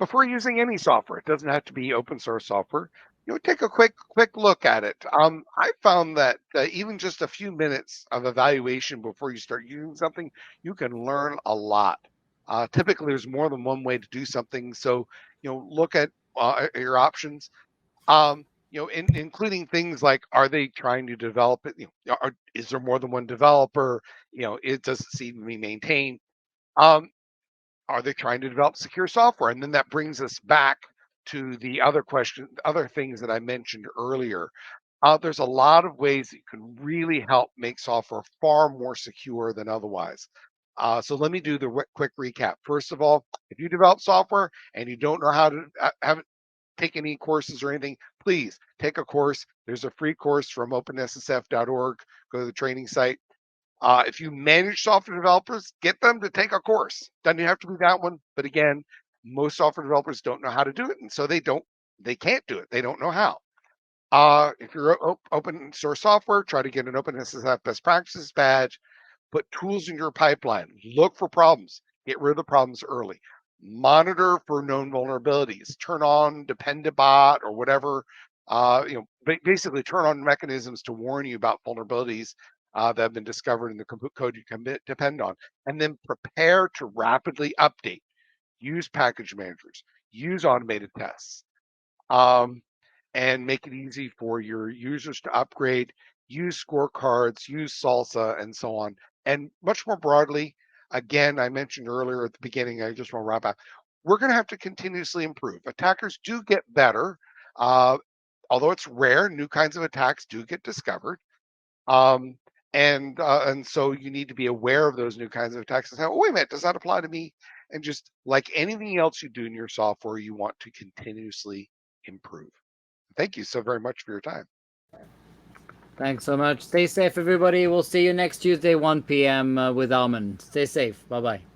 Before using any software, it doesn't have to be open source software. Take a quick look at it. I found that even just a few minutes of evaluation before you start using something, you can learn a lot. Typically, there's more than one way to do something, so look at your options. Including things like, are they trying to develop it? Is there more than one developer? It doesn't seem to be maintained. Are they trying to develop secure software? And then that brings us back to the other things that I mentioned earlier. There's a lot of ways that you can really help make software far more secure than otherwise. So let me do the quick recap. First of all, if you develop software and you don't know how to haven't taken any courses or anything, please take a course. There's a free course from openssf.org. Go to the training site. If you manage software developers, get them to take a course. Doesn't have to be that one, but again, most software developers don't know how to do it, and so they can't do it. They don't know how. If you're open source software, try to get an OpenSSF best practices badge. Put tools in your pipeline. Look for problems. Get rid of the problems early. Monitor for known vulnerabilities. Turn on Dependabot or whatever. Basically turn on mechanisms to warn you about vulnerabilities that have been discovered in the code you can depend on. And then prepare to rapidly update. Use package managers. Use automated tests. And make it easy for your users to upgrade, use scorecards, use Salsa, and so on. And much more broadly, again, I mentioned earlier at the beginning, I just want to wrap up, we're going to have to continuously improve. Attackers do get better. Although it's rare, new kinds of attacks do get discovered. And so you need to be aware of those new kinds of attacks and say, oh, wait a minute, does that apply to me? And just like anything else you do in your software, you want to continuously improve. Thank you so very much for your time. Thanks so much. Stay safe, everybody. We'll see you next Tuesday, 1 p.m. With Almond. Stay safe. Bye-bye.